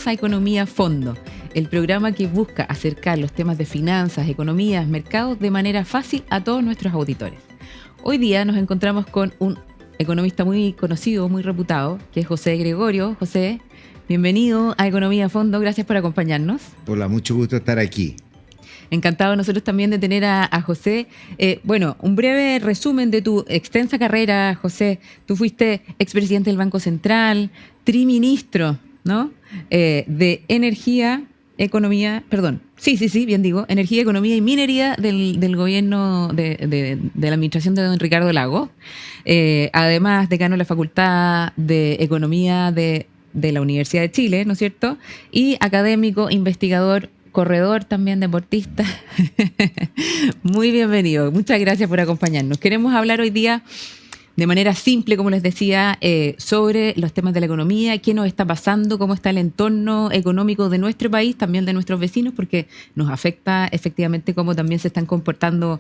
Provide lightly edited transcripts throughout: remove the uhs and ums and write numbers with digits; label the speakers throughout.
Speaker 1: Bienvenidos a Economía a Fondo, el programa que busca acercar los temas de finanzas, economías, mercados de manera fácil a todos nuestros auditores. Hoy día nos encontramos con un economista muy conocido, muy reputado, que es José Gregorio. José, bienvenido a Economía a Fondo, gracias por acompañarnos.
Speaker 2: Hola, mucho gusto estar aquí.
Speaker 1: Encantado nosotros también de tener a José. Bueno, un breve resumen de tu extensa carrera, José. Tú fuiste expresidente del Banco Central, triministro, ¿no? De Energía, Economía, perdón, sí, bien digo, Energía, Economía y Minería del gobierno de la administración de don Ricardo Lagos. Además, decano de la Facultad de Economía de la Universidad de Chile, ¿no es cierto? Y académico, investigador, corredor también, deportista. Muy bienvenido. Muchas gracias por acompañarnos. Queremos hablar hoy día de manera simple, como les decía, sobre los temas de la economía, qué nos está pasando, cómo está el entorno económico de nuestro país, también de nuestros vecinos, porque nos afecta efectivamente cómo también se están comportando,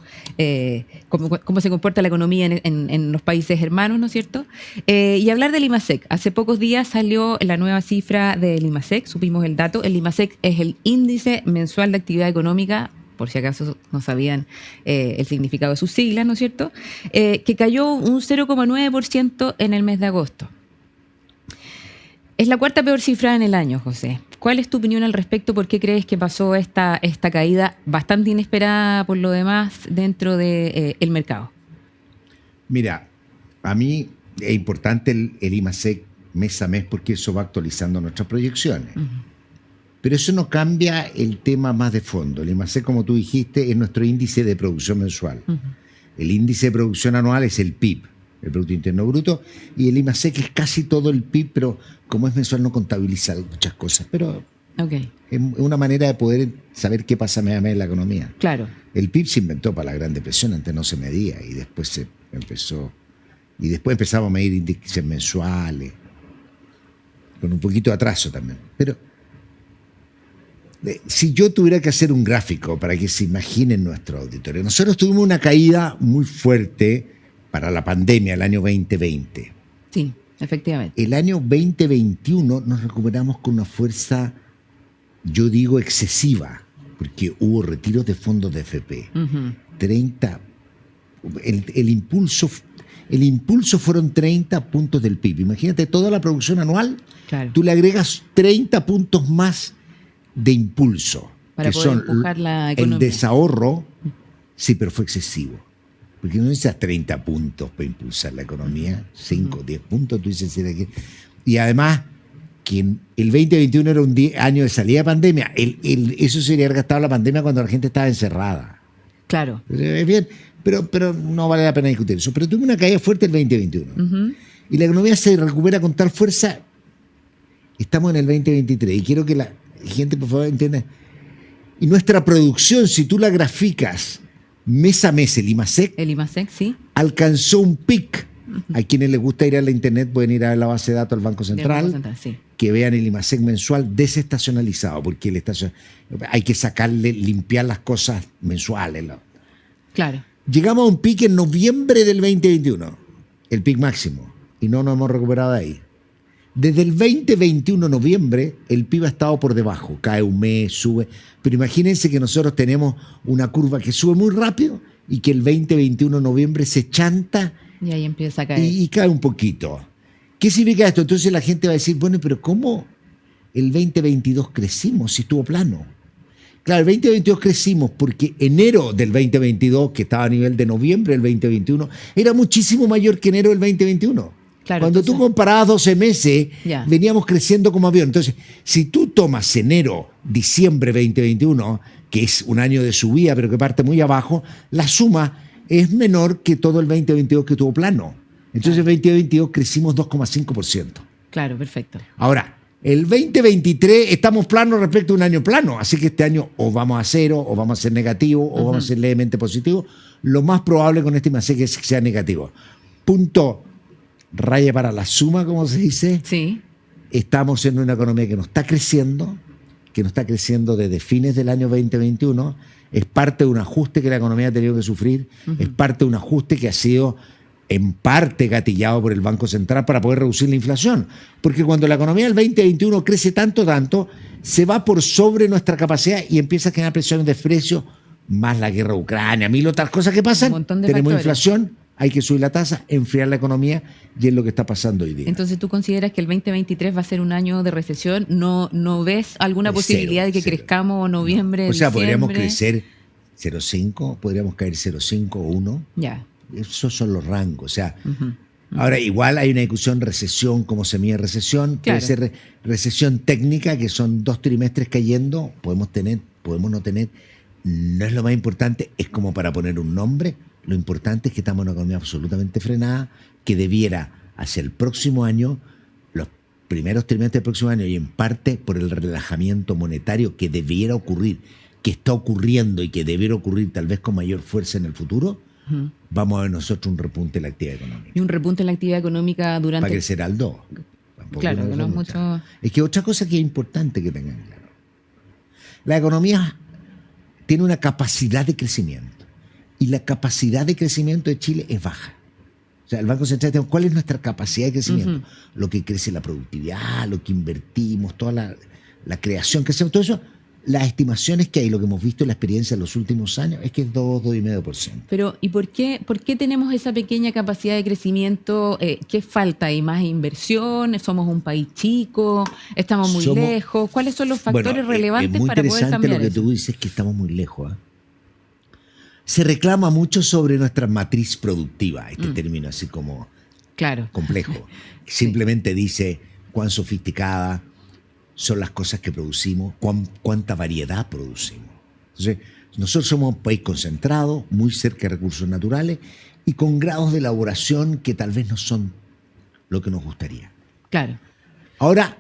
Speaker 1: cómo se comporta la economía en los países hermanos, ¿no es cierto? Y hablar del IMASEC. Hace pocos días salió la nueva cifra del IMASEC, supimos el dato. El IMASEC es el Índice Mensual de Actividad Económica, por si acaso no sabían el significado de sus siglas, ¿no es cierto?, que cayó un 0,9% en el mes de agosto. Es la cuarta peor cifra en el año, José. ¿Cuál es tu opinión al respecto? ¿Por qué crees que pasó esta caída bastante inesperada por lo demás dentro del mercado?
Speaker 2: Mira, a mí es importante el IMASEC mes a mes porque eso va actualizando nuestras proyecciones. Uh-huh. Pero eso no cambia el tema más de fondo. El IMASEC, como tú dijiste, es nuestro índice de producción mensual. Uh-huh. El índice de producción anual es el PIB, el Producto Interno Bruto, y el IMASEC es casi todo el PIB, pero como es mensual no contabiliza muchas cosas. Pero okay, es una manera de poder saber qué pasa mes a mes en la economía.
Speaker 1: Claro.
Speaker 2: El PIB se inventó para la Gran Depresión, antes no se medía, y después se empezó. Y después empezamos a medir índices mensuales, con un poquito de atraso también. Pero si yo tuviera que hacer un gráfico para que se imaginen nuestros auditores, nosotros tuvimos una caída muy fuerte para la pandemia el año 2020.
Speaker 1: Sí, efectivamente.
Speaker 2: El año 2021 nos recuperamos con una fuerza, yo digo, excesiva, porque hubo retiros de fondos de FP. Uh-huh. 30, el impulso fueron 30 puntos del PIB. Imagínate toda la producción anual, claro, tú le agregas 30 puntos más de impulso,
Speaker 1: para
Speaker 2: que
Speaker 1: poder
Speaker 2: son
Speaker 1: empujar la economía.
Speaker 2: El desahorro, sí, pero fue excesivo. Porque no necesitas 30 puntos para impulsar la economía, 5, 10 puntos, tú dices. Y además, que el 2021 era un año de salida de pandemia, eso sería haber gastado la pandemia cuando la gente estaba encerrada.
Speaker 1: Claro.
Speaker 2: Bien, pero no vale la pena discutir eso. Pero tuve una caída fuerte el 2021. Uh-huh. Y la economía se recupera con tal fuerza. Estamos en el 2023 y quiero que la gente, por favor, entienda. Y nuestra producción, si tú la graficas mes a mes, el IMASEC,
Speaker 1: sí,
Speaker 2: alcanzó un pic. Uh-huh. A quienes les gusta ir a la internet pueden ir a ver la base de datos del Banco Central, sí, que vean el IMASEC mensual desestacionalizado, porque hay que sacarle, limpiar las cosas mensuales, ¿no?
Speaker 1: Claro.
Speaker 2: Llegamos a un pic en noviembre del 2021, el pic máximo, y no nos hemos recuperado de ahí. Desde el 2021, noviembre, el PIB ha estado por debajo. Cae un mes, sube. Pero imagínense que nosotros tenemos una curva que sube muy rápido y que el 2021, noviembre, se chanta
Speaker 1: y ahí empieza a caer.
Speaker 2: Y cae un poquito. ¿Qué significa esto? Entonces la gente va a decir, bueno, pero ¿cómo el 2022 crecimos si estuvo plano? Claro, el 2022 crecimos porque enero del 2022, que estaba a nivel de noviembre del 2021, era muchísimo mayor que enero del 2021. Claro, cuando tú comparabas 12 meses, veníamos creciendo como avión. Entonces, si tú tomas enero, diciembre 2021, que es un año de subida, pero que parte muy abajo, la suma es menor que todo el 2022 que tuvo plano. Entonces, el 2022 crecimos 2,5%.
Speaker 1: Claro, perfecto.
Speaker 2: Ahora, el 2023 estamos planos respecto a un año plano, así que este año o vamos a cero, o vamos a ser negativo, o vamos a ser levemente positivo. Lo más probable con este IMASEC es que sea negativo. Punto. Raya para la suma, como se dice.
Speaker 1: Sí.
Speaker 2: Estamos en una economía que no está creciendo desde fines del año 2021. Es parte de un ajuste que la economía ha tenido que sufrir. Uh-huh. Es parte de un ajuste que ha sido en parte gatillado por el Banco Central para poder reducir la inflación. Porque cuando la economía del 2021 crece tanto, se va por sobre nuestra capacidad y empieza a generar presiones de precios, más la guerra de Ucrania, mil otras cosas que pasan.
Speaker 1: Un montón de
Speaker 2: Tenemos
Speaker 1: factores.
Speaker 2: inflación, hay que subir la tasa, enfriar la economía, y es lo que está pasando hoy día.
Speaker 1: Entonces, ¿tú consideras que el 2023 va a ser un año de recesión? ¿No ves alguna posibilidad de que
Speaker 2: Cero.
Speaker 1: crezcamos noviembre,
Speaker 2: O sea, podríamos
Speaker 1: diciembre?
Speaker 2: crecer 0,5, podríamos caer 0,5 o 1.
Speaker 1: Ya.
Speaker 2: Esos son los rangos. O sea,
Speaker 1: Ujú.
Speaker 2: ahora igual hay una discusión recesión, cómo se mide recesión.
Speaker 1: Claro.
Speaker 2: Puede ser recesión técnica, que son 2 trimestres cayendo. Podemos tener, podemos no tener. No es lo más importante, es como para poner un nombre. Lo importante es que estamos en una economía absolutamente frenada, que debiera hacia el próximo año, los primeros trimestres del próximo año, y en parte por el relajamiento monetario que debiera ocurrir, que está ocurriendo y que debiera ocurrir tal vez con mayor fuerza en el futuro,
Speaker 1: Ujú.
Speaker 2: vamos a ver nosotros un repunte en la actividad económica.
Speaker 1: Y un repunte en la actividad económica
Speaker 2: Va a
Speaker 1: durante...
Speaker 2: crecer al 2. Tampoco
Speaker 1: Claro,
Speaker 2: una
Speaker 1: que no
Speaker 2: cosa
Speaker 1: es
Speaker 2: mucha.
Speaker 1: mucho...
Speaker 2: Es que otra cosa que es importante que tengan claro. La economía tiene una capacidad de crecimiento. Y la capacidad de crecimiento de Chile es baja. O sea, el Banco Central dice, ¿cuál es nuestra capacidad de crecimiento?
Speaker 1: Ujú.
Speaker 2: Lo que crece la productividad, lo que invertimos, toda la creación que hacemos, todo eso. Las estimaciones que hay, lo que hemos visto en la experiencia en los últimos años, es que es 2,5%.
Speaker 1: Pero, ¿y por qué tenemos esa pequeña capacidad de crecimiento? ¿Qué falta? ¿Hay más inversión? ¿Somos un país chico? ¿Estamos muy
Speaker 2: Somos-
Speaker 1: lejos? ¿Cuáles son los factores
Speaker 2: Bueno,
Speaker 1: relevantes
Speaker 2: es muy
Speaker 1: para poder
Speaker 2: interesante
Speaker 1: cambiar
Speaker 2: lo que
Speaker 1: eso?
Speaker 2: tú dices, que estamos muy lejos. ¿Ah? Se reclama mucho sobre nuestra matriz productiva, este término así como
Speaker 1: Claro.
Speaker 2: complejo. Simplemente dice cuán sofisticada son las cosas que producimos, cuánta variedad producimos. Entonces, nosotros somos un país concentrado, muy cerca de recursos naturales y con grados de elaboración que tal vez no son lo que nos gustaría.
Speaker 1: Claro.
Speaker 2: Ahora,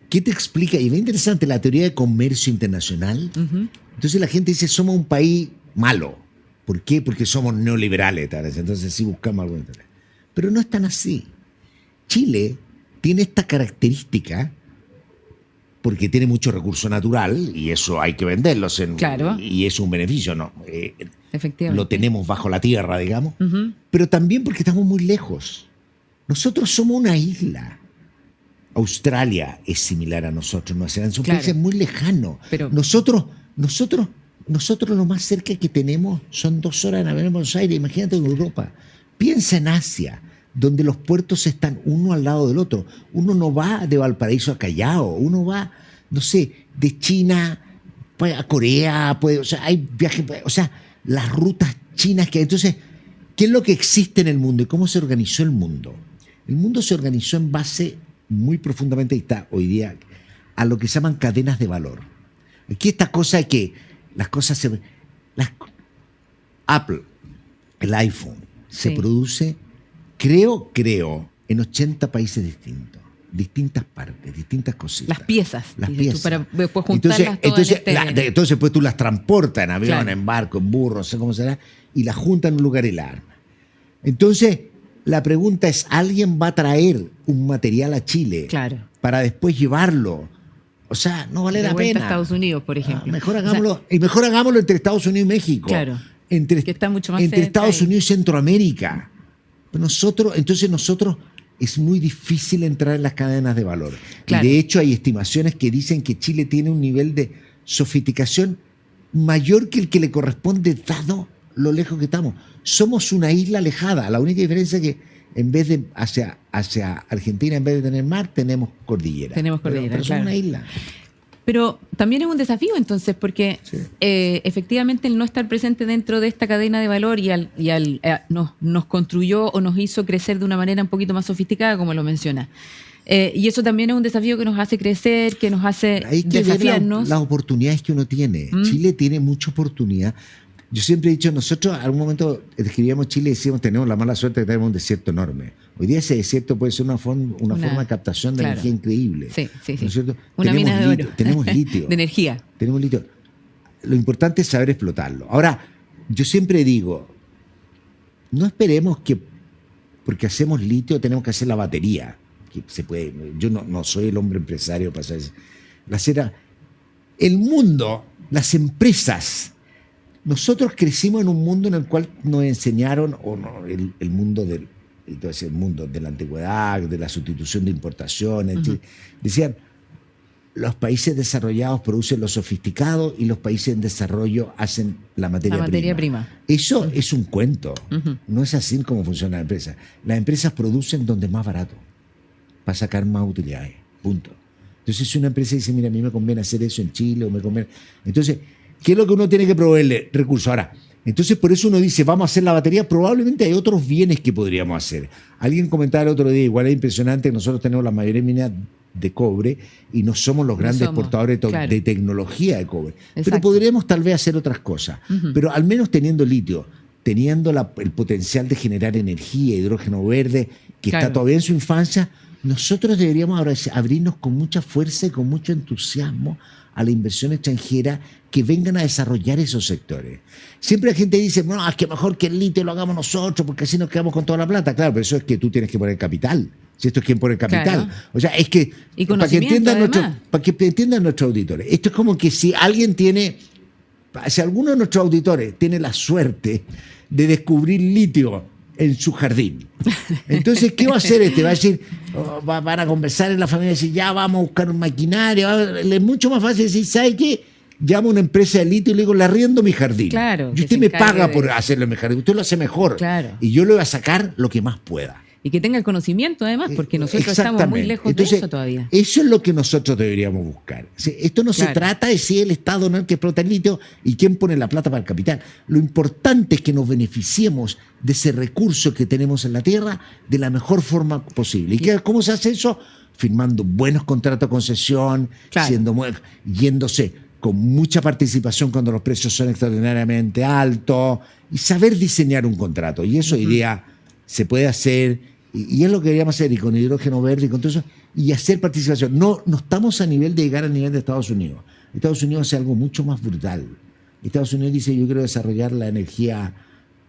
Speaker 2: ¿qué te explica? Y es interesante la teoría de comercio internacional.
Speaker 1: Ujú.
Speaker 2: Entonces la gente dice, somos un país malo. ¿Por qué? Porque somos neoliberales, tal vez. Entonces sí buscamos algo. Pero no es tan así. Chile tiene esta característica porque tiene mucho recurso natural y eso hay que venderlos.
Speaker 1: Claro.
Speaker 2: Y es un beneficio, ¿no?
Speaker 1: Efectivamente.
Speaker 2: Lo tenemos bajo la tierra, digamos.
Speaker 1: Ujú.
Speaker 2: Pero también porque estamos muy lejos. Nosotros somos una isla. Australia es similar a nosotros, Nueva Zelanda, son
Speaker 1: Claro.
Speaker 2: países muy lejanos.
Speaker 1: Pero-
Speaker 2: Nosotros lo más cerca que tenemos son 2 horas en avión en Buenos Aires. Imagínate en Europa. Piensa en Asia, donde los puertos están uno al lado del otro. Uno no va de Valparaíso a Callao, uno va, no sé, de China a Corea, o sea, hay viajes, o sea, las rutas chinas que hay. Entonces, ¿qué es lo que existe en el mundo y cómo se organizó el mundo? El mundo se organizó en base muy profundamente, y está hoy día, a lo que se llaman cadenas de valor. Aquí esta cosa de que las cosas se... Apple, el iPhone, se
Speaker 1: Sí.
Speaker 2: produce, creo, en 80 países distintas partes, distintas cositas.
Speaker 1: Las piezas,
Speaker 2: Las
Speaker 1: dices tú,
Speaker 2: piezas.
Speaker 1: para después juntarlas todas en este-
Speaker 2: Entonces pues tú las transportas en avión,
Speaker 1: Claro.
Speaker 2: en barco, en burro, no sé cómo será, y las juntas en un lugar y la arman. Entonces, la pregunta es, ¿alguien va a traer un material a Chile
Speaker 1: Claro.
Speaker 2: para después llevarlo? O sea, no vale
Speaker 1: De
Speaker 2: la
Speaker 1: vuelta
Speaker 2: pena.
Speaker 1: a Estados Unidos, por
Speaker 2: Ah,
Speaker 1: ejemplo.
Speaker 2: mejor
Speaker 1: O sea,
Speaker 2: hagámoslo, y mejor hagámoslo entre Estados Unidos y México.
Speaker 1: Claro.
Speaker 2: Entre,
Speaker 1: Que está mucho más
Speaker 2: entre
Speaker 1: cerca
Speaker 2: Estados
Speaker 1: y-
Speaker 2: Unidos y Centroamérica. Pero nosotros es muy difícil entrar en las cadenas de valor.
Speaker 1: Claro.
Speaker 2: Y de hecho hay estimaciones que dicen que Chile tiene un nivel de sofisticación mayor que el que le corresponde dado lo lejos que estamos. Somos una isla alejada. La única diferencia es que en vez de hacia Argentina, en vez de tener mar, tenemos cordillera.
Speaker 1: Tenemos cordillera,
Speaker 2: Pero somos
Speaker 1: claro.
Speaker 2: una isla.
Speaker 1: Pero también es un desafío entonces, porque
Speaker 2: Sí.
Speaker 1: efectivamente el no estar presente dentro de esta cadena de valor nos construyó o nos hizo crecer de una manera un poquito más sofisticada, como lo menciona. Y eso también es un desafío que nos hace crecer, que nos hace
Speaker 2: Hay que ver
Speaker 1: desafiarnos.
Speaker 2: las oportunidades que uno tiene.
Speaker 1: Mm.
Speaker 2: Chile tiene mucha oportunidad. Yo siempre he dicho, nosotros en algún momento describíamos Chile y decíamos, tenemos la mala suerte de tener un desierto enorme. Hoy día ese desierto puede ser una forma de captación de
Speaker 1: claro.
Speaker 2: energía increíble.
Speaker 1: Sí, sí, sí.
Speaker 2: ¿No es cierto?
Speaker 1: Una
Speaker 2: Tenemos
Speaker 1: mina de
Speaker 2: litio,
Speaker 1: oro.
Speaker 2: Tenemos litio.
Speaker 1: De energía.
Speaker 2: Tenemos litio. Lo importante es saber explotarlo. Ahora, yo siempre digo, no esperemos que porque hacemos litio tenemos que hacer la batería. Que se puede. Yo no soy el hombre empresario para hacer eso. El mundo, las empresas nosotros crecimos en un mundo en el cual nos enseñaron, o no, el mundo del, entonces el mundo de la antigüedad, de la sustitución de importaciones, decían, los países desarrollados producen lo sofisticado y los países en desarrollo hacen la materia prima. Eso es un cuento. No es así como funciona la empresa. Las empresas producen donde es más barato para sacar más utilidades. Punto. Entonces, si una empresa dice, mira, a mí me conviene hacer eso en Chile o me conviene... Entonces, ¿qué es lo que uno tiene que proveerle? Recursos. Ahora, entonces por eso uno dice, vamos a hacer la batería. Probablemente hay otros bienes que podríamos hacer. Alguien comentaba el otro día, igual es impresionante, nosotros tenemos la mayoría minas de cobre y no somos los grandes exportadores de tecnología de cobre. Exacto. Pero podríamos tal vez hacer otras cosas. Pero al menos teniendo litio, teniendo el potencial de generar energía, hidrógeno verde, que está todavía en su infancia, nosotros deberíamos ahora abrirnos con mucha fuerza y con mucho entusiasmo a la inversión extranjera que vengan a desarrollar esos sectores. Siempre la gente dice, no, es que mejor que el litio lo hagamos nosotros porque así nos quedamos con toda la plata. Claro, pero eso es que tú tienes que poner capital. Si esto es quien pone capital. Claro. O sea, es que para que entiendan nuestros auditores, esto es como que si alguien tiene, si alguno de nuestros auditores tiene la suerte de descubrir litio en su jardín, entonces, ¿qué va a hacer este? Va a decir, van a conversar en la familia y decir, ya vamos a buscar un maquinario. Es mucho más fácil decir, ¿sabe qué? Llamo a una empresa de litio y le digo, le arriendo mi jardín.
Speaker 1: Claro,
Speaker 2: y usted me paga por hacerlo en mi jardín. Usted lo hace mejor. Claro. Y yo le voy a sacar lo que más pueda.
Speaker 1: Y que tenga el conocimiento, además, porque nosotros estamos muy lejos de eso todavía.
Speaker 2: Eso es lo que nosotros deberíamos buscar. Esto no se trata de si el Estado no es el que explota el litio y quién pone la plata para el capital. Lo importante es que nos beneficiemos de ese recurso que tenemos en la tierra de la mejor forma posible. ¿Y cómo se hace eso? Firmando buenos contratos de concesión, yéndose con mucha participación cuando los precios son extraordinariamente altos y saber diseñar un contrato. Y eso hoy día se puede hacer. Y es lo que deberíamos hacer, y con hidrógeno verde y con todo eso, y hacer participación. No estamos a nivel de llegar al nivel de Estados Unidos. Estados Unidos hace algo mucho más brutal. Estados Unidos dice, yo quiero desarrollar la energía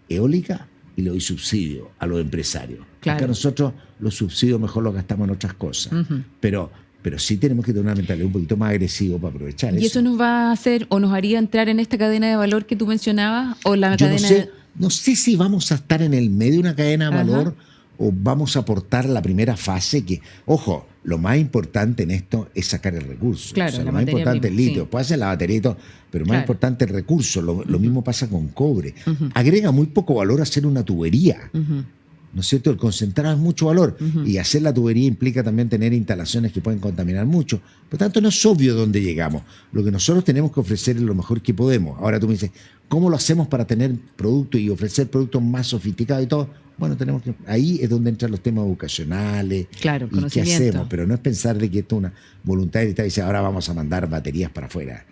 Speaker 2: eólica y le doy subsidio a los empresarios. Claro. Acá nosotros los subsidios mejor los gastamos en otras cosas. Pero sí tenemos que tener una mentalidad un poquito más agresiva para aprovechar eso.
Speaker 1: ¿Y eso nos va a hacer o nos haría entrar en esta cadena de valor que tú mencionabas? ¿O la cadena
Speaker 2: no sé si vamos a estar en el medio de una cadena de valor o vamos a aportar la primera fase que, ojo, lo más importante en esto es sacar el recurso. Claro, o sea, lo más importante es el litio, puede ser la batería y todo, pero lo más importante es el recurso. Lo mismo pasa con cobre. Agrega muy poco valor hacer una tubería. ¿No es cierto? El concentrar es mucho valor y hacer la tubería implica también tener instalaciones que pueden contaminar mucho. Por lo tanto, no es obvio dónde llegamos. Lo que nosotros tenemos que ofrecer es lo mejor que podemos. Ahora tú me dices, ¿cómo lo hacemos para tener productos y ofrecer productos más sofisticados y todo? Bueno, ahí es donde entran los temas educacionales.
Speaker 1: Claro,
Speaker 2: y qué hacemos, pero no es pensar de que esto es una voluntad y dice, ahora vamos a mandar baterías para afuera.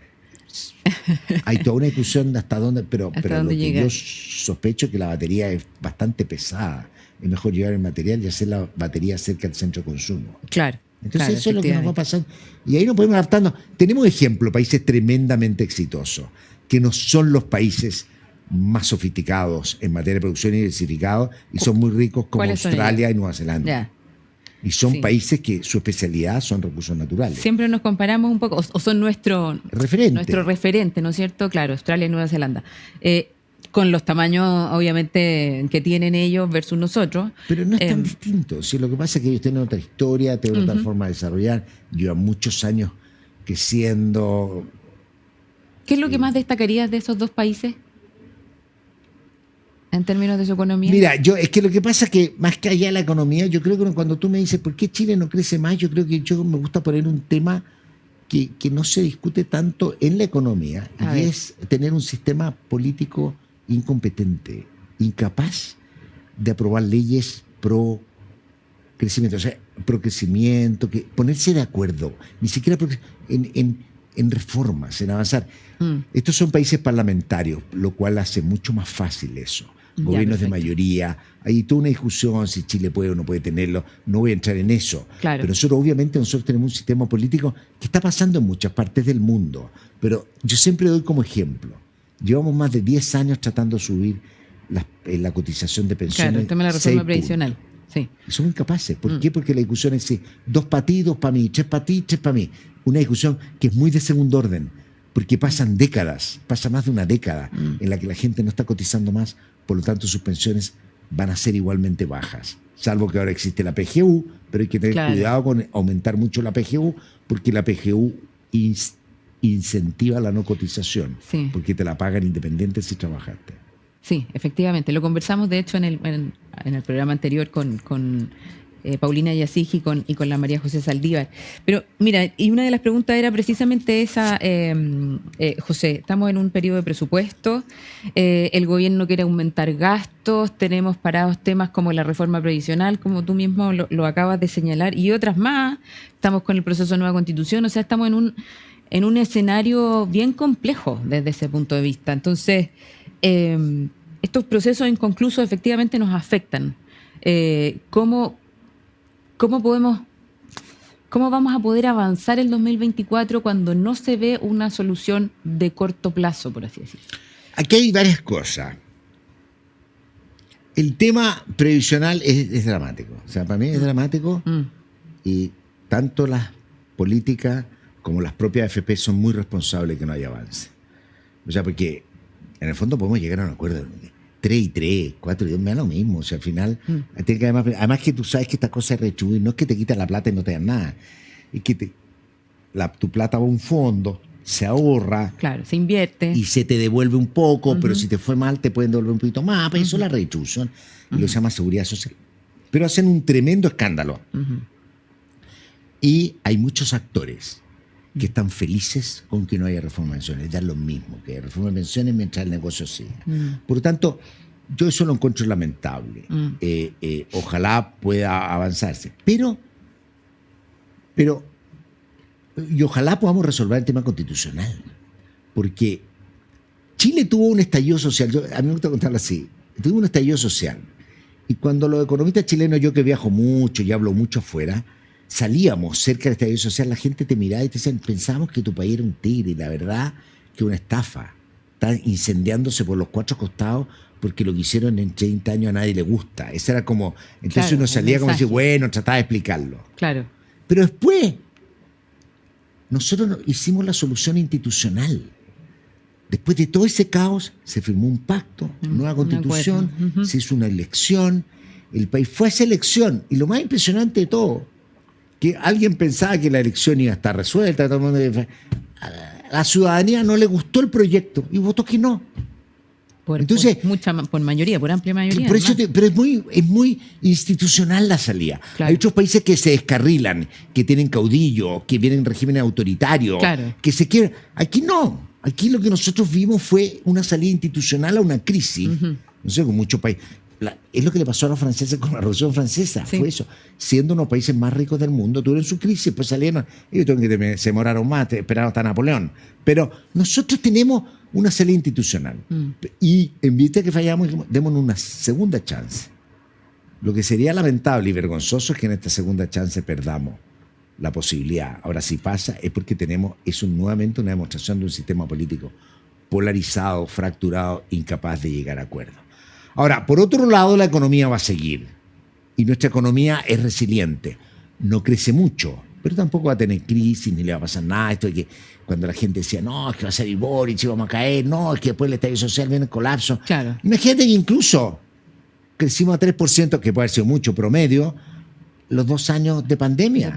Speaker 2: Hay toda una discusión de hasta dónde, pero lo que yo sospecho es que la batería es bastante pesada. Es mejor llevar el material y hacer la batería cerca del centro de consumo.
Speaker 1: Claro.
Speaker 2: Entonces eso es lo que nos va pasando. Y ahí nos podemos adaptando. Tenemos ejemplos, países tremendamente exitosos, que no son los países más sofisticados en materia de producción y diversificado y son muy ricos como Australia y Nueva Zelanda. Y son países que su especialidad son recursos naturales.
Speaker 1: Siempre nos comparamos un poco, o son nuestro referente, ¿no es cierto? Claro, Australia y Nueva Zelanda. Con los tamaños, obviamente, que tienen ellos versus nosotros.
Speaker 2: Pero no es tan distinto. Si lo que pasa es que ellos tienen otra historia, tienen otra forma de desarrollar, llevan muchos años creciendo.
Speaker 1: ¿Qué es lo que más destacarías de esos dos países? En términos de su economía.
Speaker 2: Mira, es que lo que pasa es que más que allá de la economía, yo creo que cuando tú me dices ¿por qué Chile no crece más? Yo creo que me gusta poner un tema que no se discute tanto en la economía y es tener un sistema político incompetente, incapaz de aprobar leyes pro crecimiento, o sea, pro crecimiento, ponerse de acuerdo, ni siquiera en reformas, en avanzar. Estos son países parlamentarios, lo cual hace mucho más fácil eso. Gobiernos de mayoría, hay toda una discusión si Chile puede o no puede tenerlo, no voy a entrar en eso. Claro. Pero nosotros tenemos un sistema político que está pasando en muchas partes del mundo, pero yo siempre doy como ejemplo, llevamos más de 10 años tratando de subir la cotización de pensiones.
Speaker 1: Claro, el tema de la reforma previsional. Sí.
Speaker 2: Y somos incapaces. ¿Por qué? Porque la discusión es 2 para ti, 2 para mí, 3 para ti, 3 para mí. Una discusión que es muy de segundo orden. porque pasan décadas, pasa más de una década en la que la gente no está cotizando más, por lo tanto sus pensiones van a ser igualmente bajas. Salvo que ahora existe la PGU, pero hay que tener cuidado con aumentar mucho la PGU, porque la PGU incentiva la no cotización, porque te la pagan independiente si trabajaste.
Speaker 1: Sí, efectivamente. Lo conversamos, de hecho, en el programa anterior con Paulina Yasig y con la María José Saldívar. Pero mira, y una de las preguntas era precisamente esa, José, estamos en un periodo de presupuesto, el gobierno quiere aumentar gastos, tenemos parados temas como la reforma previsional, como tú mismo lo acabas de señalar, y otras más, estamos con el proceso de nueva constitución, o sea, estamos en un escenario bien complejo desde ese punto de vista. Entonces, estos procesos inconclusos efectivamente nos afectan. ¿Cómo vamos a poder avanzar el 2024 cuando no se ve una solución de corto plazo, por así decirlo?
Speaker 2: Aquí hay varias cosas. El tema previsional es dramático. O sea, para mí es dramático y tanto las políticas como las propias AFP son muy responsables de que no haya avance. O sea, porque en el fondo podemos llegar a un acuerdo 3 y 3, 4 y 2, me da lo mismo. O sea, al final, tiene que además que tú sabes que esta cosa es retribuir, no es que te quitan la plata y no te dan nada. Es que tu plata va a un fondo, se ahorra.
Speaker 1: Claro, se invierte.
Speaker 2: Y se te devuelve un poco, pero si te fue mal te pueden devolver un poquito más. Pues eso es la redistribución. Y lo se llama seguridad social. Pero hacen un tremendo escándalo. Y hay muchos actores que están felices con que no haya reforma de pensiones, dan lo mismo que haya reforma de pensiones mientras el negocio siga. Por lo tanto, yo eso lo encuentro lamentable. Ojalá pueda avanzarse. Pero, y ojalá podamos resolver el tema constitucional. Porque Chile tuvo un estallido social, a mí me gusta contarlo así, tuvo un estallido social. Y cuando los economistas chilenos, yo que viajo mucho y hablo mucho afuera, salíamos cerca del estallido social, la gente te miraba y te decían, pensábamos que tu país era un tigre, y la verdad que una estafa. Está incendiándose por los 4 costados porque lo que hicieron en 30 años a nadie le gusta. Esa era como, entonces uno salía como decir, bueno, trataba de explicarlo.
Speaker 1: Claro.
Speaker 2: Pero después, nosotros hicimos la solución institucional. Después de todo ese caos, se firmó un pacto, nueva constitución, se hizo una elección, el país fue a esa elección, y lo más impresionante de todo, que alguien pensaba que la elección iba a estar resuelta, todo el mundo, a la ciudadanía no le gustó el proyecto y votó que no. Entonces,
Speaker 1: por mayoría, por amplia mayoría.
Speaker 2: Por eso pero es muy institucional la salida. Claro. Hay otros países que se descarrilan, que tienen caudillos, que vienen en regímenes autoritarios, que se quieren. Aquí no. Aquí lo que nosotros vimos fue una salida institucional a una crisis. No sé, con muchos países. Es lo que le pasó a los franceses con la Revolución Francesa. Fue eso. Siendo unos países más ricos del mundo, tuvieron su crisis, pues salieron. Ellos se demoraron más, esperaron hasta Napoleón. Pero nosotros tenemos una salida institucional. Y en vista de que fallamos, démonos una segunda chance. Lo que sería lamentable y vergonzoso es que en esta segunda chance perdamos la posibilidad. Ahora, si pasa, es porque tenemos eso nuevamente una demostración de un sistema político polarizado, fracturado, incapaz de llegar a acuerdos. Ahora, por otro lado, la economía va a seguir. Y nuestra economía es resiliente. No crece mucho, pero tampoco va a tener crisis, ni le va a pasar nada. Esto de que cuando la gente decía, no, es que va a salir Boric y vamos a caer, no, es que después el estallido social viene el colapso.
Speaker 1: Claro.
Speaker 2: Imagínate que incluso crecimos a 3%, que puede haber sido mucho promedio, los 2 años de pandemia.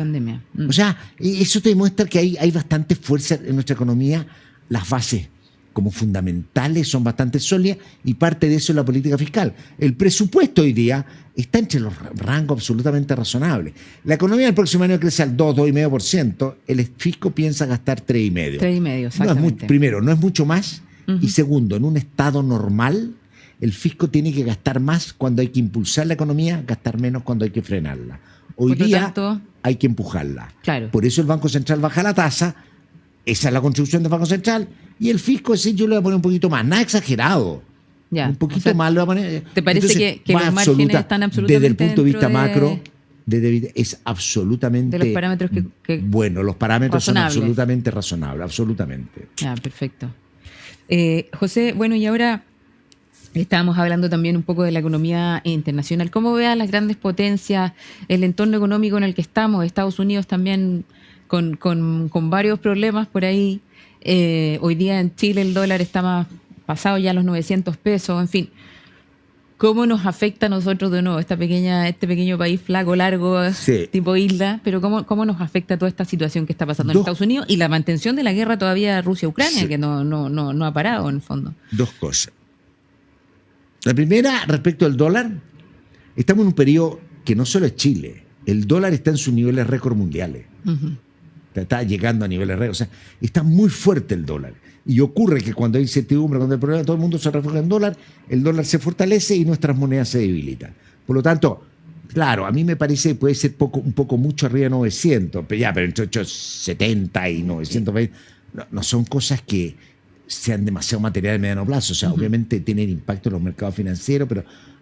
Speaker 2: O sea, eso te demuestra que hay bastante fuerza en nuestra economía. Las bases como fundamentales son bastante sólidas y parte de eso es la política fiscal. El presupuesto hoy día está entre los rangos absolutamente razonables. La economía el próximo año crece al 2,5%, el fisco piensa gastar 3,5%.
Speaker 1: 3,5%, exactamente.
Speaker 2: Primero, no es mucho más. Y segundo, en un estado normal, el fisco tiene que gastar más cuando hay que impulsar la economía, gastar menos cuando hay que frenarla. Hoy día hay que empujarla.
Speaker 1: Claro.
Speaker 2: Por eso el Banco Central baja la tasa. Esa es la contribución del Banco Central. Y el fisco, es decir, yo le voy a poner un poquito más. Nada exagerado.
Speaker 1: Ya,
Speaker 2: un poquito más le voy a poner.
Speaker 1: ¿Te parece entonces, que los márgenes están absolutamente
Speaker 2: desde el punto de vista macro, es absolutamente...
Speaker 1: De los parámetros que
Speaker 2: bueno, los parámetros
Speaker 1: razonables.
Speaker 2: Son absolutamente razonables, absolutamente.
Speaker 1: Ya, perfecto. José, bueno, y ahora estábamos hablando también un poco de la economía internacional. ¿Cómo ve a las grandes potencias, el entorno económico en el que estamos? Estados Unidos también con varios problemas por ahí. Hoy día en Chile el dólar está más pasado ya a los 900 pesos, en fin. ¿Cómo nos afecta a nosotros de nuevo este pequeño país flaco, largo,
Speaker 2: Sí.
Speaker 1: tipo isla? Pero ¿cómo nos afecta toda esta situación que está pasando en Estados Unidos y la mantención de la guerra todavía Rusia-Ucrania,
Speaker 2: Sí.
Speaker 1: que no ha parado en el fondo?
Speaker 2: Dos cosas. La primera, respecto al dólar, estamos en un periodo que no solo es Chile, el dólar está en sus niveles récord mundiales.
Speaker 1: Ujú.
Speaker 2: Está llegando a niveles récord. O sea, está muy fuerte el dólar. Y ocurre que cuando hay incertidumbre, cuando hay problemas, todo el mundo se refugia en dólar, el dólar se fortalece y nuestras monedas se debilitan. Por lo tanto, claro, a mí me parece que puede ser un poco mucho arriba de 900, pero entre 870 y 920 no son cosas que sean demasiado material de mediano plazo. O sea, obviamente tienen impacto en los mercados financieros,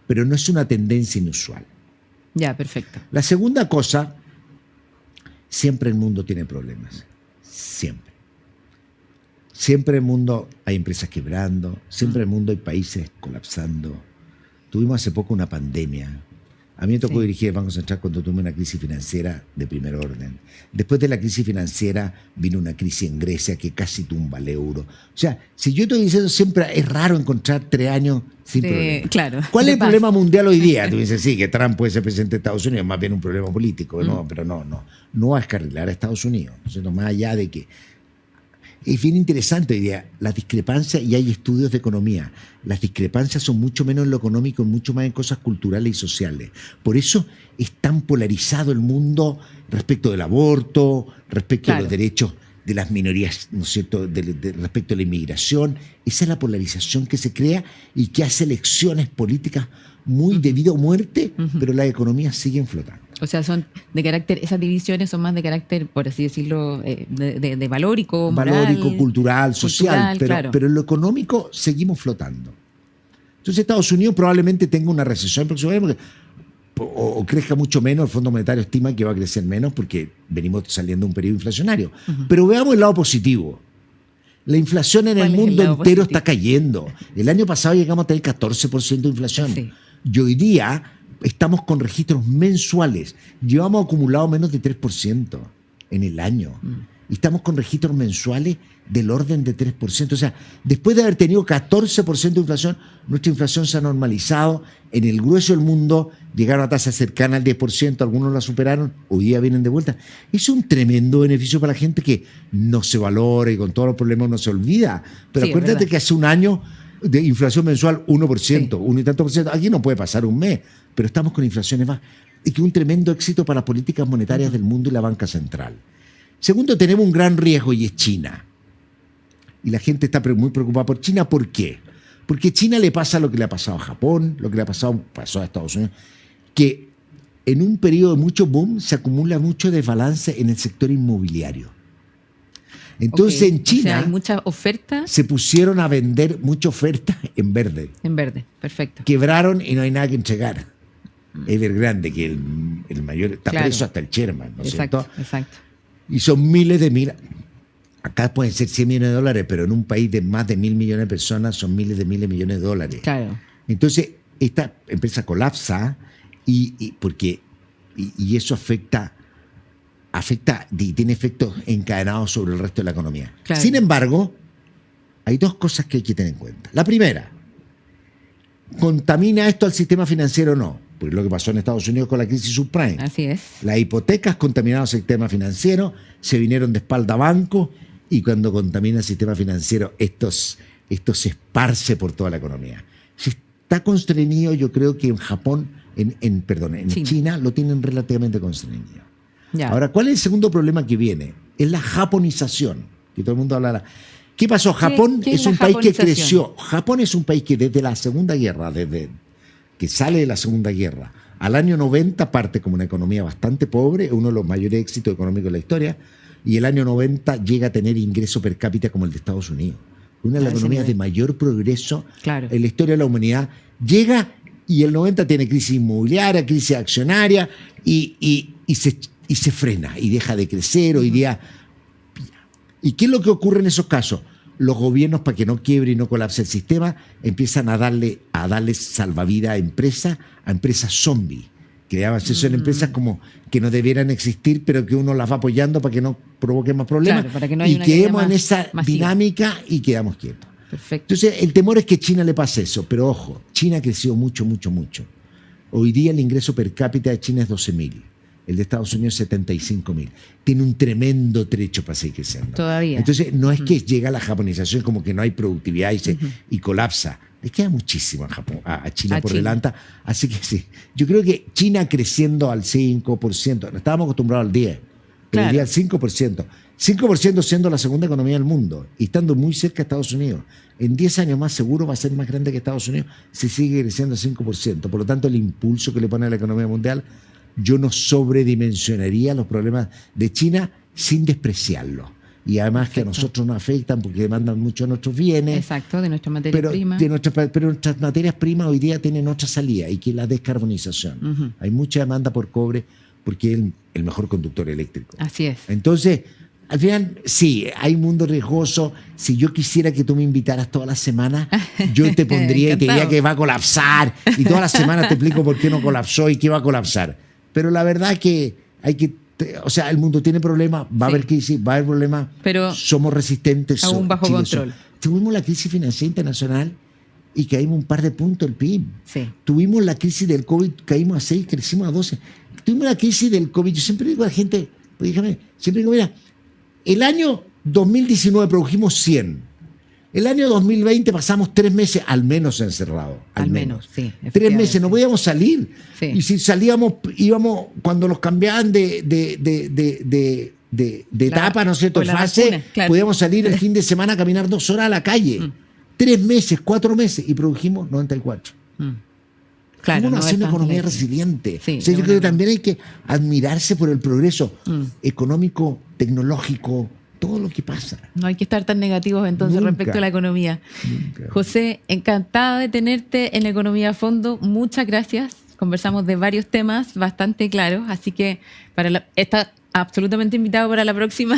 Speaker 2: pero no es una tendencia inusual.
Speaker 1: Ya, perfecto.
Speaker 2: La segunda cosa, siempre el mundo tiene problemas. Siempre. Siempre en el mundo hay empresas quebrando, siempre en el mundo hay países colapsando. Tuvimos hace poco una pandemia. A mí me tocó dirigir el Banco Central cuando tuve una crisis financiera de primer orden. Después de la crisis financiera vino una crisis en Grecia que casi tumba el euro. O sea, si yo estoy diciendo siempre, es raro encontrar 3 años sin problema.
Speaker 1: Claro.
Speaker 2: ¿Cuál es el
Speaker 1: paz.
Speaker 2: problema mundial hoy día? Tú dices, sí, que Trump puede ser presidente de Estados Unidos, más bien un problema político. No, pero no va a descarrilar a Estados Unidos. Entonces, más allá de que es bien interesante hoy día las discrepancias, y hay estudios de economía. Las discrepancias son mucho menos en lo económico y mucho más en cosas culturales y sociales. Por eso es tan polarizado el mundo respecto del aborto, respecto de los derechos de las minorías, ¿no es cierto?, respecto a la inmigración. Esa es la polarización que se crea y que hace elecciones políticas muy de vida o muerte, pero las economías siguen flotando.
Speaker 1: O sea, son de carácter, esas divisiones son más de carácter, por así decirlo, de valórico, moral,
Speaker 2: Valórico, cultural, social, pero en lo económico seguimos flotando. Entonces Estados Unidos probablemente tenga una recesión próximamente o crezca mucho menos. El Fondo Monetario estima que va a crecer menos porque venimos saliendo de un periodo inflacionario. Pero veamos el lado positivo. La inflación en el mundo entero está cayendo. El año pasado llegamos a tener 14% de inflación.
Speaker 1: Sí.
Speaker 2: Y hoy día estamos con registros mensuales. Llevamos acumulado menos de 3% en el año. Y estamos con registros mensuales del orden de 3%. O sea, después de haber tenido 14% de inflación, nuestra inflación se ha normalizado. En el grueso del mundo llegaron a tasas cercanas al 10%, algunos la superaron, hoy día vienen de vuelta. Es un tremendo beneficio para la gente que no se valora y con todos los problemas no se olvida. Pero acuérdate que hace un año de inflación mensual 1%, 1 y tanto por ciento. Aquí no puede pasar un mes, pero estamos con inflaciones más. Y que un tremendo éxito para las políticas monetarias del mundo y la banca central. Segundo, tenemos un gran riesgo y es China. Y la gente está muy preocupada por China. ¿Por qué? Porque a China le pasa lo que le ha pasado a Japón, lo que le pasó a Estados Unidos, que en un periodo de mucho boom se acumula mucho desbalance en el sector inmobiliario. Entonces en China
Speaker 1: hay mucha oferta.
Speaker 2: Se pusieron a vender mucha oferta en verde.
Speaker 1: En verde, perfecto.
Speaker 2: Quebraron y no hay nada que entregar. Evergrande, que el mayor, está preso hasta el chairman, ¿no es cierto?
Speaker 1: Exacto.
Speaker 2: Y son miles de mil. Acá pueden ser 100 millones de dólares, pero en un país de más de 1.000 millones de personas son miles de millones de dólares.
Speaker 1: Claro.
Speaker 2: Entonces, esta empresa colapsa y eso afecta y tiene efectos encadenados sobre el resto de la economía.
Speaker 1: Claro.
Speaker 2: Sin embargo, hay dos cosas que hay que tener en cuenta. La primera, ¿contamina esto al sistema financiero o no? Pues lo que pasó en Estados Unidos con la crisis subprime.
Speaker 1: Así es.
Speaker 2: Las hipotecas contaminaron el sistema financiero, se vinieron de espalda a bancos, y cuando contamina el sistema financiero, esto se esparce por toda la economía. Si está constreñido, yo creo que en Japón, en China lo tienen relativamente constreñido.
Speaker 1: Ya.
Speaker 2: Ahora, ¿cuál es el segundo problema que viene? Es la japonización, que todo el mundo habla. ¿Qué pasó? Japón
Speaker 1: ¿Qué
Speaker 2: es un país que creció. Japón es un país que desde la Segunda Guerra, desde que sale de la Segunda Guerra, al año 90 parte como una economía bastante pobre, uno de los mayores éxitos económicos de la historia, y el año 90 llega a tener ingreso per cápita como el de Estados Unidos. Una de las economías de mayor progreso en la historia de la humanidad. Llega y el 90 tiene crisis inmobiliaria, crisis accionaria, y se frena y deja de crecer hoy día. ¿Y qué es lo que ocurre en esos casos? Los gobiernos, para que no quiebre y no colapse el sistema, empiezan a darle salvavidas a empresas zombie. Creaba acceso en empresas como que no debieran existir, pero que uno las va apoyando para que no provoque más problemas.
Speaker 1: Claro, para que no haya
Speaker 2: y
Speaker 1: una
Speaker 2: quedemos
Speaker 1: caída
Speaker 2: en esa
Speaker 1: masiva.
Speaker 2: dinámica y quedamos quietos.
Speaker 1: Perfecto.
Speaker 2: Entonces, el temor es que China le pase eso, pero ojo, China ha crecido mucho, mucho, mucho. Hoy día el ingreso per cápita de China es 12.000, el de Estados Unidos 75.000. Tiene un tremendo trecho para seguir creciendo.
Speaker 1: Todavía.
Speaker 2: Entonces, no es que llega la japonización como que no hay productividad y colapsa. Le queda muchísimo a Japón, a China por delante. Así que sí, yo creo que China creciendo al 5%, no estábamos acostumbrados al 10%, pero
Speaker 1: Claro.
Speaker 2: hoy día al 5%. 5% siendo la segunda economía del mundo y estando muy cerca de Estados Unidos. En 10 años más seguro va a ser más grande que Estados Unidos si sigue creciendo al 5%. Por lo tanto, el impulso que le pone a la economía mundial, yo no sobredimensionaría los problemas de China sin despreciarlos. Y además que a nosotros nos afectan porque demandan mucho de nuestros bienes.
Speaker 1: Exacto, de nuestra materia prima.
Speaker 2: Pero nuestras materias primas hoy día tienen otra salida y que es la descarbonización. Hay mucha demanda por cobre porque es el mejor conductor eléctrico.
Speaker 1: Así es.
Speaker 2: Entonces, al final, sí, hay un mundo riesgoso. Si yo quisiera que tú me invitaras todas las semanas, yo te pondría y te diría que va a colapsar. Y todas las semanas te explico por qué no colapsó y qué va a colapsar. Pero la verdad es que hay que... O sea, el mundo tiene problemas, va a haber crisis, va a haber problemas,
Speaker 1: pero
Speaker 2: somos resistentes.
Speaker 1: aún bajo control.
Speaker 2: Tuvimos la crisis financiera internacional y caímos un par de puntos del PIB.
Speaker 1: Sí.
Speaker 2: Tuvimos la crisis del COVID, caímos a 6, crecimos a 12. Tuvimos la crisis del COVID. Yo siempre digo a la gente, pues dígame, siempre digo, mira, el año 2019 produjimos 100. El año 2020 pasamos 3 meses al menos encerrados. Al menos.
Speaker 1: Sí.
Speaker 2: 3 meses, no podíamos salir.
Speaker 1: Sí.
Speaker 2: Y si salíamos, íbamos, cuando nos cambiaban de etapa, ¿no es cierto?,
Speaker 1: con la
Speaker 2: fase,
Speaker 1: vacuna, claro.
Speaker 2: podíamos salir el fin de semana a caminar 2 horas a la calle. 3 meses, 4 meses, y produjimos 94.
Speaker 1: Claro,
Speaker 2: Somos
Speaker 1: no es
Speaker 2: una
Speaker 1: tan
Speaker 2: economía
Speaker 1: lento.
Speaker 2: resiliente.
Speaker 1: Sí,
Speaker 2: O sea, yo
Speaker 1: es
Speaker 2: creo que
Speaker 1: una-
Speaker 2: también hay que admirarse por el progreso económico, tecnológico, todo lo que pasa.
Speaker 1: No hay que estar tan negativos entonces
Speaker 2: Nunca.
Speaker 1: respecto a la economía.
Speaker 2: Nunca.
Speaker 1: José, encantada de tenerte en la Economía a Fondo. Muchas gracias. Conversamos de varios temas bastante claros, así que está absolutamente invitado para la próxima,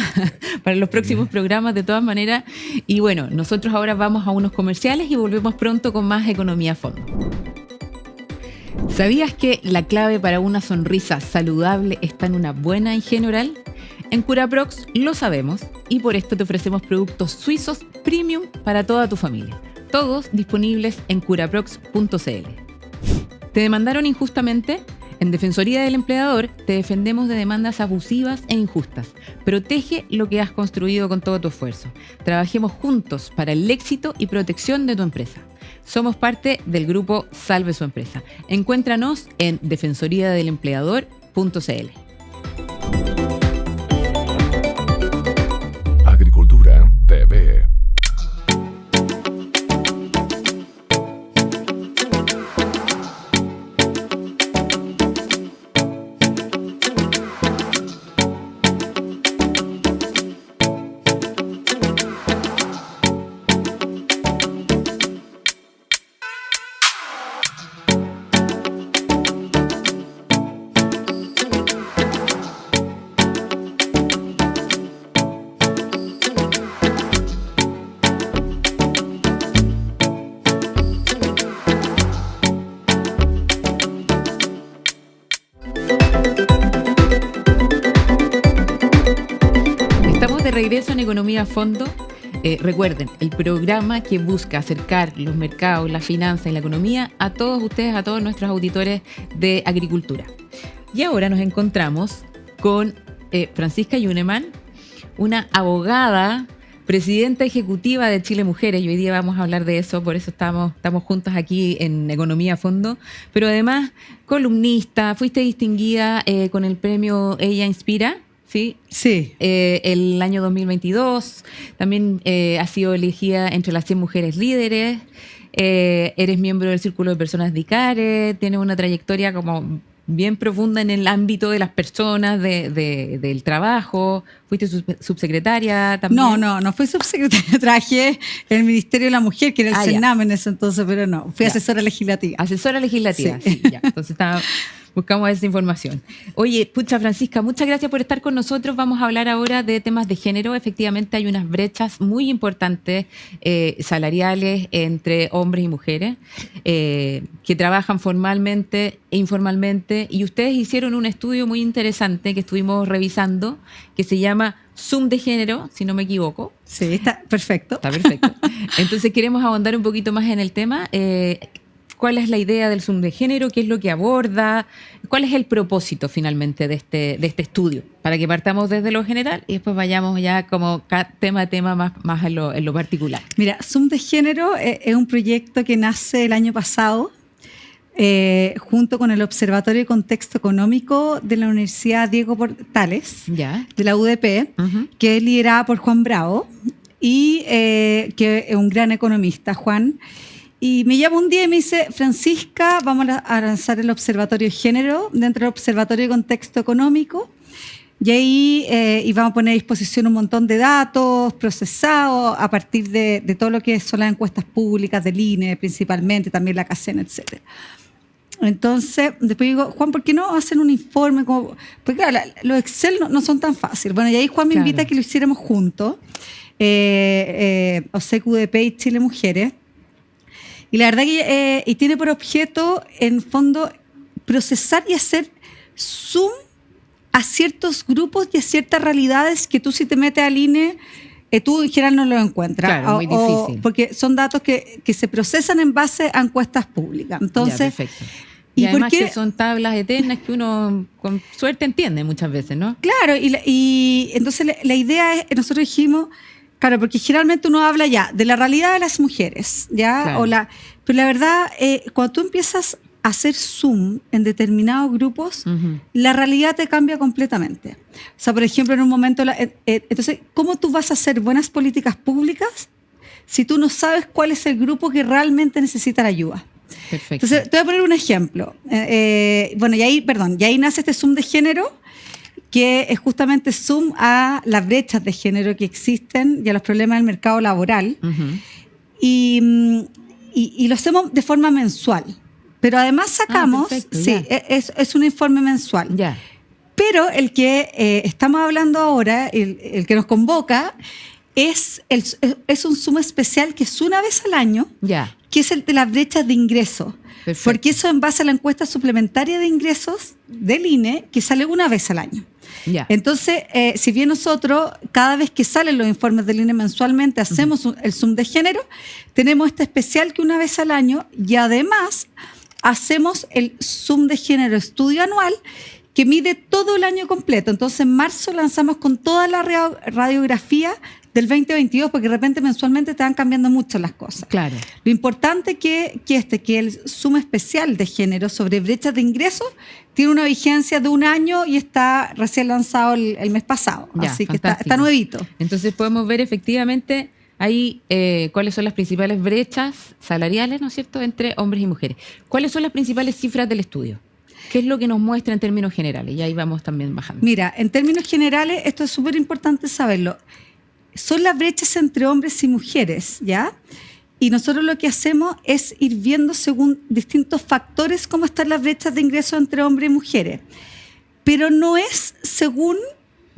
Speaker 1: para los próximos programas de todas maneras. Y bueno, nosotros ahora vamos a unos comerciales y volvemos pronto con más Economía a Fondo. ¿Sabías que la clave para una sonrisa saludable está en una buena higiene oral? En Curaprox lo sabemos y por esto te ofrecemos productos suizos premium para toda tu familia. Todos disponibles en curaprox.cl. ¿Te demandaron injustamente? En Defensoría del Empleador te defendemos de demandas abusivas e injustas. Protege lo que has construido con todo tu esfuerzo. Trabajemos juntos para el éxito y protección de tu empresa. Somos parte del grupo Salve su Empresa. Encuéntranos en defensoriadelempleador.cl.
Speaker 3: Agricultura TV.
Speaker 1: Estamos de regreso en Economía a Fondo. Recuerden, el programa que busca acercar los mercados, la finanza y la economía a todos ustedes, a todos nuestros auditores de agricultura. Y ahora nos encontramos con Francisca Yuneman, una abogada, presidenta ejecutiva de Chile Mujeres, y hoy día vamos a hablar de eso, por eso estamos juntas aquí en Economía a Fondo, pero además columnista, fuiste distinguida con el premio Ella Inspira, ¿sí?
Speaker 4: Sí.
Speaker 1: El año 2022, también has sido elegida entre las 100 mujeres líderes, eres miembro del Círculo de Personas de ICARE, tienes una trayectoria como bien profunda en el ámbito de las personas, del trabajo, fuiste subsecretaria también.
Speaker 4: No fui subsecretaria, trabajé en el Ministerio de la Mujer, que era el
Speaker 1: Ya.
Speaker 4: CENAM en ese entonces, pero no, fui
Speaker 1: Ya.
Speaker 4: asesora legislativa.
Speaker 1: Asesora legislativa,
Speaker 4: Sí.
Speaker 1: sí, ya. Entonces estaba buscamos esa información. Oye, pucha Francisca, muchas gracias por estar con nosotros. Vamos a hablar ahora de temas de género. Efectivamente hay unas brechas muy importantes salariales entre hombres y mujeres que trabajan formalmente e informalmente, y ustedes hicieron un estudio muy interesante que estuvimos revisando, que se llama Zoom de género, si no me equivoco.
Speaker 4: Sí, está perfecto.
Speaker 1: Está perfecto. Entonces queremos ahondar un poquito más en el tema. ¿Cuál es la idea del Zoom de género? ¿Qué es lo que aborda? ¿Cuál es el propósito finalmente de este estudio? Para que partamos desde lo general y después vayamos ya como tema a tema más en lo particular.
Speaker 4: Mira, Zoom de género es un proyecto que nace el año pasado junto con el Observatorio de Contexto Económico de la Universidad Diego Portales,
Speaker 1: Ya.
Speaker 4: de la UDP, que es liderada por Juan Bravo, y que es un gran economista, Juan. Y me llama un día y me dice: Francisca, vamos a lanzar el Observatorio de Género dentro del Observatorio de Contexto Económico, y ahí y vamos a poner a disposición un montón de datos procesados a partir de todo lo que son las encuestas públicas del INE, principalmente, también la CACEN, etcétera. Entonces, después digo: Juan, ¿por qué no hacen un informe? Porque claro, los Excel no son tan fáciles. Bueno, y ahí Juan me invita a que lo hiciéramos juntos, OSEC, UDP y Chile Mujeres. Y la verdad que y tiene por objeto, en fondo, procesar y hacer zoom a ciertos grupos y a ciertas realidades que tú, si te metes al INE, tú en general no lo encuentras.
Speaker 1: Claro, muy difícil.
Speaker 4: Porque son datos que se procesan en base a encuestas públicas. Entonces,
Speaker 1: Ya, perfecto. Y además
Speaker 4: por qué?
Speaker 1: que son tablas eternas que uno con suerte entiende muchas veces, ¿no?
Speaker 4: Claro, y entonces la idea es, nosotros dijimos, claro, porque generalmente uno habla ya de la realidad de las mujeres, ¿ya?
Speaker 1: Claro.
Speaker 4: Pero la verdad, cuando tú empiezas a hacer zoom en determinados grupos, la realidad te cambia completamente. O sea, por ejemplo, en un momento, entonces, ¿cómo tú vas a hacer buenas políticas públicas si tú no sabes cuál es el grupo que realmente necesita la ayuda?
Speaker 1: Perfecto.
Speaker 4: Entonces, te voy a poner un ejemplo. Bueno, y ahí nace este Zoom de género, que es justamente zoom a las brechas de género que existen y a los problemas del mercado laboral. Y lo hacemos de forma mensual. Pero además sacamos,
Speaker 1: perfecto,
Speaker 4: sí, es un informe mensual.
Speaker 1: Ya.
Speaker 4: Pero el que estamos hablando ahora, el que nos convoca, es un Zoom especial que es una vez al año,
Speaker 1: Ya.
Speaker 4: que es el de las brechas de ingreso.
Speaker 1: Perfecto.
Speaker 4: Porque eso en base a la encuesta suplementaria de ingresos del INE, que sale una vez al año.
Speaker 1: Ya.
Speaker 4: Entonces, si bien nosotros, cada vez que salen los informes del INE mensualmente, hacemos el Zoom de género, tenemos este especial que una vez al año, y además hacemos el Zoom de género estudio anual, que mide todo el año completo. Entonces, en marzo lanzamos con toda la radiografía del 2022, porque de repente mensualmente te van cambiando mucho las cosas.
Speaker 1: Claro.
Speaker 4: Lo importante que el Zoom especial de género sobre brechas de ingresos tiene una vigencia de un año y está recién lanzado el mes pasado.
Speaker 1: Ya,
Speaker 4: así que
Speaker 1: fantástico.
Speaker 4: está nuevito.
Speaker 1: Entonces podemos ver efectivamente ahí cuáles son las principales brechas salariales, ¿no es cierto?, entre hombres y mujeres. ¿Cuáles son las principales cifras del estudio? ¿Qué es lo que nos muestra en términos generales? Y ahí vamos también bajando.
Speaker 4: Mira, en términos generales, esto es súper importante saberlo. Son las brechas entre hombres y mujeres, ¿ya? Y nosotros lo que hacemos es ir viendo según distintos factores cómo están las brechas de ingresos entre hombres y mujeres. Pero no es según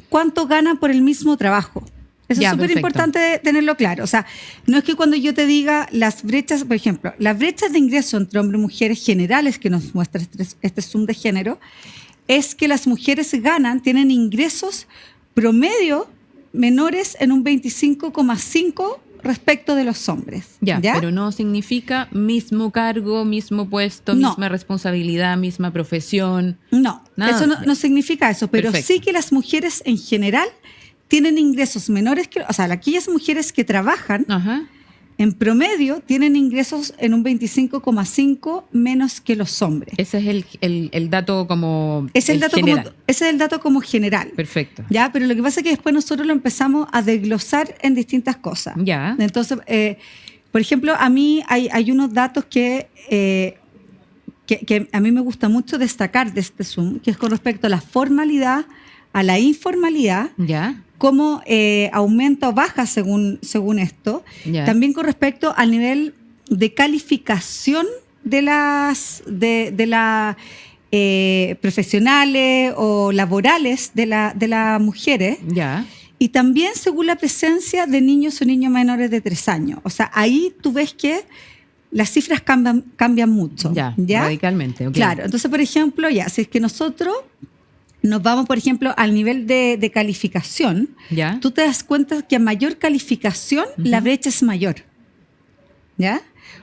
Speaker 4: cuánto ganan por el mismo trabajo. Eso
Speaker 1: Ya,
Speaker 4: es súper
Speaker 1: perfecto.
Speaker 4: importante tenerlo claro. O sea, no es que cuando yo te diga las brechas, por ejemplo, las brechas de ingreso entre hombres y mujeres generales que nos muestra este Zoom de género, es que las mujeres tienen ingresos promedio menores en un 25,5% respecto de los hombres.
Speaker 1: Ya, pero no significa mismo cargo, mismo puesto,
Speaker 4: No.
Speaker 1: misma responsabilidad, misma profesión.
Speaker 4: No,
Speaker 1: Nada.
Speaker 4: eso no significa eso, pero
Speaker 1: Perfecto.
Speaker 4: sí que las mujeres en general tienen ingresos menores que, o sea, aquellas mujeres que trabajan
Speaker 1: Ajá.
Speaker 4: en promedio tienen ingresos en un 25,5% menos que los hombres.
Speaker 1: Ese es el dato como
Speaker 4: Ese es
Speaker 1: general.
Speaker 4: ese es el dato como general.
Speaker 1: Perfecto.
Speaker 4: Ya, pero lo que pasa es que después nosotros lo empezamos a desglosar en distintas cosas.
Speaker 1: Ya.
Speaker 4: Entonces, por ejemplo, a mí hay unos datos que a mí me gusta mucho destacar de este Zoom, que es con respecto a la formalidad, a la informalidad,
Speaker 1: Ya.
Speaker 4: cómo aumenta o baja según esto.
Speaker 1: Ya.
Speaker 4: También con respecto al nivel de calificación de la profesionales o laborales de las mujeres.
Speaker 1: Ya.
Speaker 4: Y también según la presencia de niños o niños menores de 3 años. O sea, ahí tú ves que las cifras cambian mucho.
Speaker 1: Ya,
Speaker 4: ¿ya?
Speaker 1: radicalmente. Ok.
Speaker 4: Claro, entonces, por ejemplo, si es que nosotros nos vamos, por ejemplo, al nivel de calificación,
Speaker 1: Ya.
Speaker 4: tú te das cuenta que a mayor calificación la brecha es mayor. ¿Ya?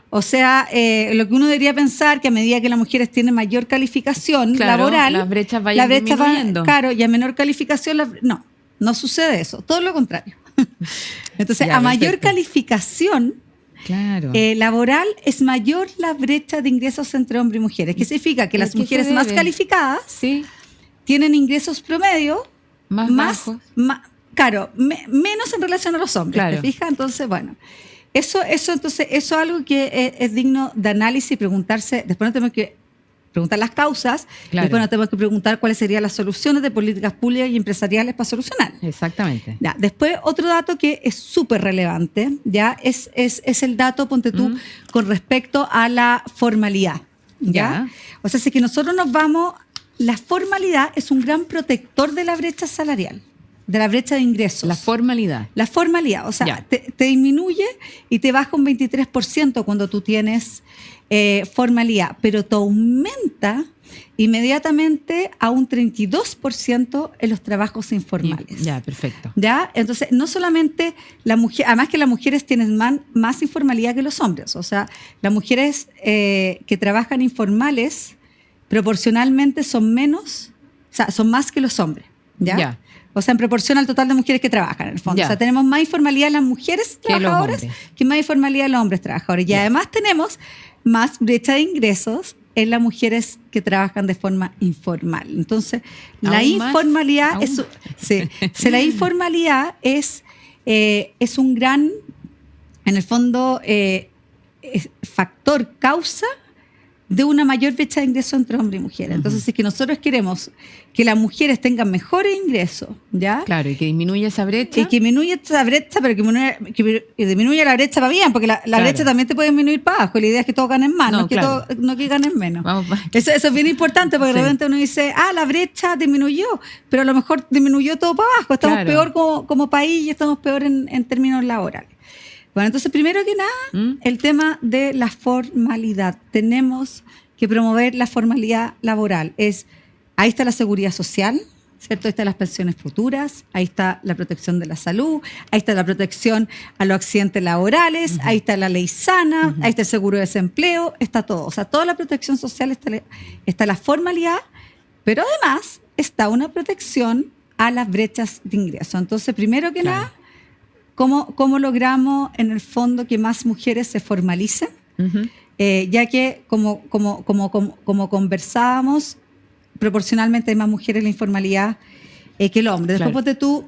Speaker 4: O sea, lo que uno debería pensar que a medida que las mujeres tienen mayor calificación
Speaker 1: Claro,
Speaker 4: laboral,
Speaker 1: las brechas vayan disminuyendo.
Speaker 4: claro, y a menor calificación, no sucede eso, todo lo contrario. Entonces,
Speaker 1: Ya,
Speaker 4: a mayor
Speaker 1: perfecto.
Speaker 4: calificación
Speaker 1: Claro.
Speaker 4: laboral es mayor la brecha de ingresos entre hombres y mujeres. ¿Qué significa? Que
Speaker 1: ¿A
Speaker 4: las
Speaker 1: qué se
Speaker 4: mujeres más
Speaker 1: debe?
Speaker 4: calificadas
Speaker 1: Sí.
Speaker 4: tienen ingresos promedio
Speaker 1: Más bajos.
Speaker 4: claro, menos en relación a los hombres,
Speaker 1: Claro.
Speaker 4: ¿te fijas? Entonces, bueno, eso es algo que es digno de análisis y preguntarse. Después no tenemos que preguntar las causas,
Speaker 1: Claro.
Speaker 4: después nos tenemos que preguntar cuáles serían las soluciones de políticas públicas y empresariales para solucionar.
Speaker 1: Exactamente.
Speaker 4: Ya, después, otro dato que es súper relevante, ya es el dato, ponte tú, con respecto a la formalidad. ¿Ya?
Speaker 1: Ya.
Speaker 4: O sea, si que nosotros nos vamos, la formalidad es un gran protector de la brecha salarial, de la brecha de ingresos.
Speaker 1: La formalidad.
Speaker 4: La formalidad, o sea,
Speaker 1: Ya.
Speaker 4: te disminuye y te baja un 23% cuando tú tienes formalidad, pero te aumenta inmediatamente a un 32% en los trabajos informales.
Speaker 1: Ya, perfecto.
Speaker 4: ¿Ya? Entonces, no solamente la mujer, además que las mujeres tienen más informalidad que los hombres, o sea, las mujeres que trabajan informales proporcionalmente son menos, o sea, son más que los hombres, ¿ya?
Speaker 1: Ya.
Speaker 4: O sea, en proporción al total de mujeres que trabajan, en el fondo.
Speaker 1: Ya.
Speaker 4: O sea, tenemos más informalidad en las mujeres
Speaker 1: Que los
Speaker 4: trabajadoras
Speaker 1: hombres.
Speaker 4: que más informalidad en los hombres trabajadores. Y
Speaker 1: Ya.
Speaker 4: además tenemos más brecha de ingresos en las mujeres que trabajan de forma informal. Entonces, la
Speaker 1: Aún más,
Speaker 4: informalidad
Speaker 1: aún
Speaker 4: es,
Speaker 1: más.
Speaker 4: sí, la informalidad es un gran, en el fondo, factor, causa de una mayor brecha de ingresos entre hombres y mujeres. Entonces, si es que nosotros queremos que las mujeres tengan mejores ingresos, ¿ya?
Speaker 1: Claro, y que disminuya esa brecha.
Speaker 4: Y que disminuya esa brecha, pero que disminuya la brecha para bien, porque la
Speaker 1: Claro.
Speaker 4: brecha también te puede disminuir para abajo. La idea es que todos ganen más,
Speaker 1: No,
Speaker 4: no,
Speaker 1: claro.
Speaker 4: no que ganen menos.
Speaker 1: Vamos,
Speaker 4: Eso es bien importante, porque
Speaker 1: Sí.
Speaker 4: de repente uno dice, la brecha disminuyó, pero a lo mejor disminuyó todo para abajo. Estamos
Speaker 1: Claro.
Speaker 4: peor como país y estamos peor en términos laborales. Bueno, entonces, primero que nada, el tema de la formalidad. Tenemos que promover la formalidad laboral. Ahí está la seguridad social, ¿cierto? Ahí están las pensiones futuras, ahí está la protección de la salud, ahí está la protección a los accidentes laborales, ahí está la ley sana, ahí está el seguro de desempleo, está todo. O sea, toda la protección social está la formalidad, pero además está una protección a las brechas de ingreso. Entonces, primero que
Speaker 1: Claro.
Speaker 4: nada, ¿cómo logramos en el fondo que más mujeres se formalicen?
Speaker 1: Ujú.
Speaker 4: Ya que como conversábamos, proporcionalmente hay más mujeres en la informalidad que el hombre. Después
Speaker 1: Claro.
Speaker 4: ponte tú,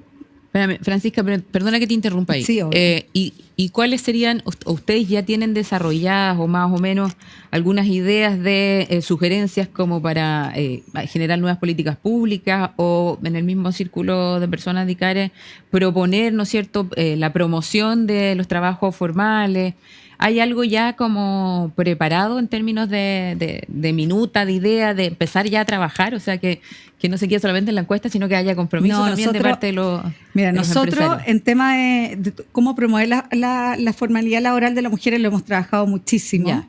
Speaker 1: Espérame, Francisca, perdona que te interrumpa ahí.
Speaker 4: Sí, obvio.
Speaker 1: ¿Y cuáles serían, ustedes ya tienen desarrolladas o más o menos algunas ideas de sugerencias como para generar nuevas políticas públicas o en el mismo círculo de personas de ICARE proponer, ¿no es cierto?, la promoción de los trabajos formales? ¿Hay algo ya como preparado en términos de minuta, de idea, de empezar ya a trabajar? O sea, que no se quede solamente en la encuesta, sino que haya compromiso
Speaker 4: No,
Speaker 1: también de
Speaker 4: nosotros-
Speaker 1: parte de los
Speaker 4: mira,
Speaker 1: de los
Speaker 4: nosotros
Speaker 1: empresarios.
Speaker 4: en tema de cómo promover la formalidad laboral de las mujeres lo hemos trabajado muchísimo.
Speaker 1: Ya.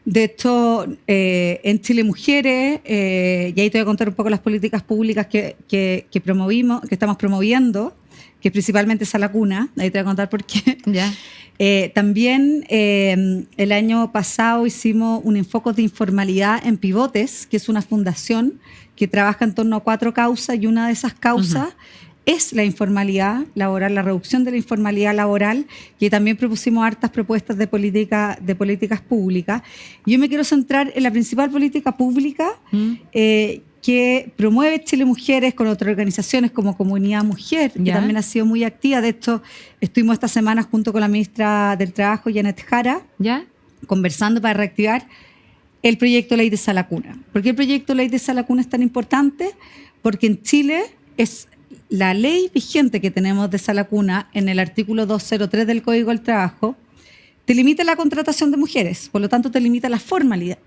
Speaker 4: De hecho, en Chile Mujeres, y ahí te voy a contar un poco las políticas públicas que promovimos, que estamos promoviendo, que principalmente es a la cuna, ahí te voy a contar por qué.
Speaker 1: Ya.
Speaker 4: También el año pasado hicimos un enfoque de informalidad en Pivotes, que es una fundación que trabaja en torno a 4 causas y una de esas causas es la informalidad laboral, la reducción de la informalidad laboral, y también propusimos hartas propuestas de políticas públicas. Yo me quiero centrar en la principal política pública que promueve Chile Mujeres con otras organizaciones como Comunidad Mujer, que
Speaker 1: Ya.
Speaker 4: también ha sido muy activa. De hecho, estuvimos esta semana junto con la ministra del Trabajo, Janet Jara,
Speaker 1: ¿Ya?
Speaker 4: conversando para reactivar el proyecto Ley de Sala Cuna. ¿Por qué el proyecto Ley de Sala Cuna es tan importante? Porque en Chile es la ley vigente que tenemos de Sala Cuna en el artículo 203 del Código del Trabajo, te limita la contratación de mujeres, por lo tanto te limita la formalidad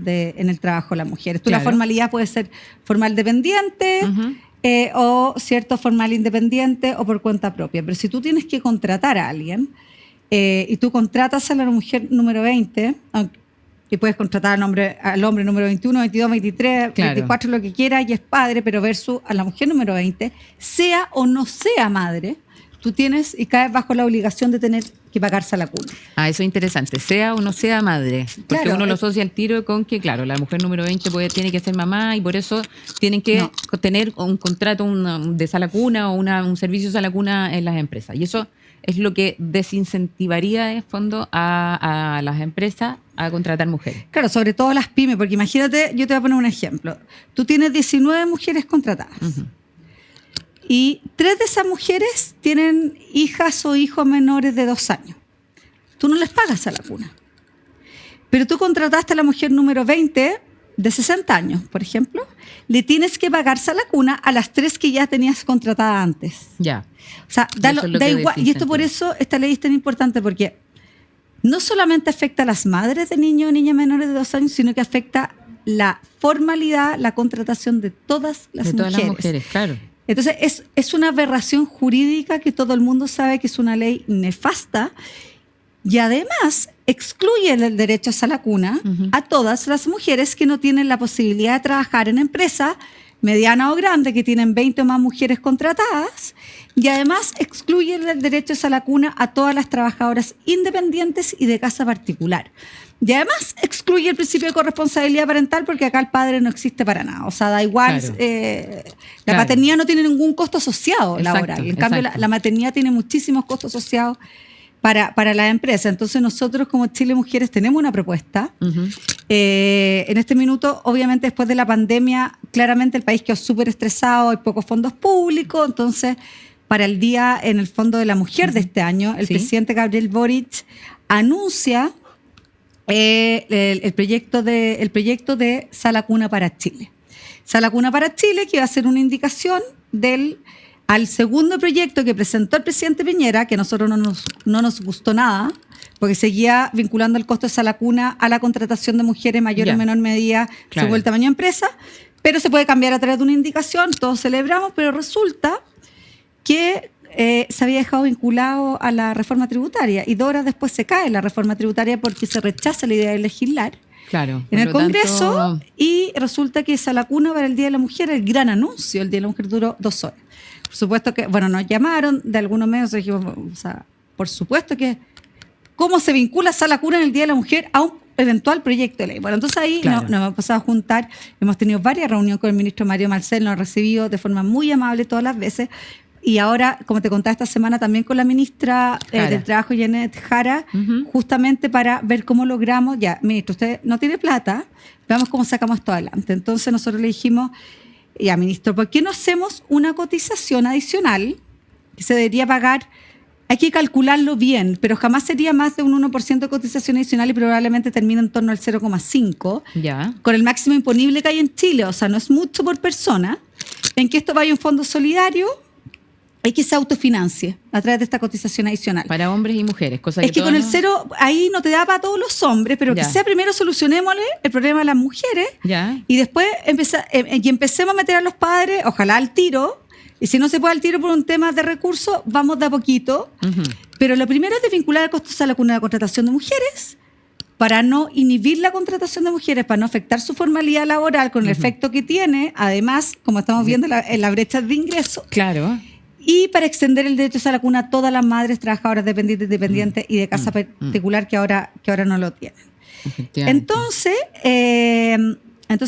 Speaker 4: en el trabajo de las mujeres. La formalidad puede ser formal dependiente o cierto formal independiente o por cuenta propia, pero si tú tienes que contratar a alguien y tú contratas a la mujer número 20, y puedes contratar al hombre número 21, 22, 23, 24, lo que quiera, y es padre, pero versus a la mujer número 20, sea o no sea madre, tú tienes y caes bajo la obligación de tener que pagarse a la cuna.
Speaker 1: Eso es interesante, sea o no sea madre, porque uno lo asocia al tiro con que, claro, la mujer número 20 tiene que ser mamá y por eso tienen que tener un contrato de sala cuna o un servicio de sala cuna en las empresas. Y eso es lo que desincentivaría en fondo a las empresas a contratar mujeres.
Speaker 4: Claro, sobre todo las pymes, porque imagínate, yo te voy a poner un ejemplo. Tú tienes 19 mujeres contratadas. Y 3 de esas mujeres tienen hijas o hijos menores de 2 años. Tú no les pagas a la cuna. Pero tú contrataste a la mujer número 20 de 60 años, por ejemplo, le tienes que pagarse a la cuna a las 3 que ya tenías contratada antes.
Speaker 1: Ya.
Speaker 4: O sea, da igual. Y esto por eso esta ley es tan importante, porque no solamente afecta a las madres de niños o niñas menores de 2 años, sino que afecta la formalidad, la contratación de todas las mujeres. De todas las mujeres, claro. Entonces, es una aberración jurídica que todo el mundo sabe que es una ley nefasta y además excluye el derecho a la cuna a todas las mujeres que no tienen la posibilidad de trabajar en empresas mediana o grande, que tienen 20 o más mujeres contratadas, y además excluye el derecho a la cuna a todas las trabajadoras independientes y de casa particular. Y además excluye el principio de corresponsabilidad parental, porque acá el padre no existe para nada. O sea, da igual. Claro. La paternidad no tiene ningún costo asociado laboral. En cambio, la maternidad tiene muchísimos costos asociados para la empresa. Entonces, nosotros como Chile Mujeres tenemos una propuesta. En este minuto, obviamente, después de la pandemia, claramente el país quedó súper estresado, hay pocos fondos públicos. Entonces, para el Día en el Fondo de la Mujer de este año, el presidente Gabriel Boric anuncia el proyecto de Sala Cuna para Chile. Sala Cuna para Chile, que va a ser una indicación al segundo proyecto que presentó el presidente Piñera, que a nosotros no nos gustó nada, porque seguía vinculando el costo de Sala Cuna a la contratación de mujeres mayor o menor medida según el tamaño de empresa, pero se puede cambiar a través de una indicación, todos celebramos, pero resulta que se había dejado vinculado a la reforma tributaria y 2 horas después se cae la reforma tributaria porque se rechaza la idea de legislar en el Congreso y resulta que Sala Cuna para el Día de la Mujer, el gran anuncio, el Día de la Mujer duró 2 horas. Por supuesto que, nos llamaron de algunos medios y dijimos, por supuesto que, ¿cómo se vincula Sala Cuna en el Día de la Mujer a un eventual proyecto de ley? Bueno, entonces ahí nos hemos pasado a juntar, hemos tenido varias reuniones con el ministro Mario Marcel, nos ha recibido de forma muy amable todas las veces. Y ahora, como te contaba esta semana, también con la ministra del Trabajo, Janet Jara, justamente para ver cómo logramos, ministro, usted no tiene plata, veamos cómo sacamos esto adelante. Entonces nosotros le dijimos, ministro, ¿por qué no hacemos una cotización adicional que se debería pagar? Hay que calcularlo bien, pero jamás sería más de un 1% de cotización adicional y probablemente termina en torno al 0,5%, con el máximo imponible que hay en Chile, o sea, no es mucho por persona, en que esto vaya a un fondo solidario y que se autofinancie a través de esta cotización adicional.
Speaker 1: Para hombres y mujeres, cosa
Speaker 4: que con el cero ahí no te da para todos los hombres, pero que sea primero solucionémosle el problema de las mujeres y después empecemos a meter a los padres, ojalá al tiro, y si no se puede al tiro por un tema de recursos, vamos de a poquito. Pero lo primero es desvincular el costo de la cuna de contratación de mujeres para no inhibir la contratación de mujeres, para no afectar su formalidad laboral con el efecto que tiene, además, como estamos viendo en la brecha de ingresos.
Speaker 1: Claro.
Speaker 4: Y para extender el derecho a la cuna a todas las madres trabajadoras dependientes y de casa particular que ahora no lo tienen. Entonces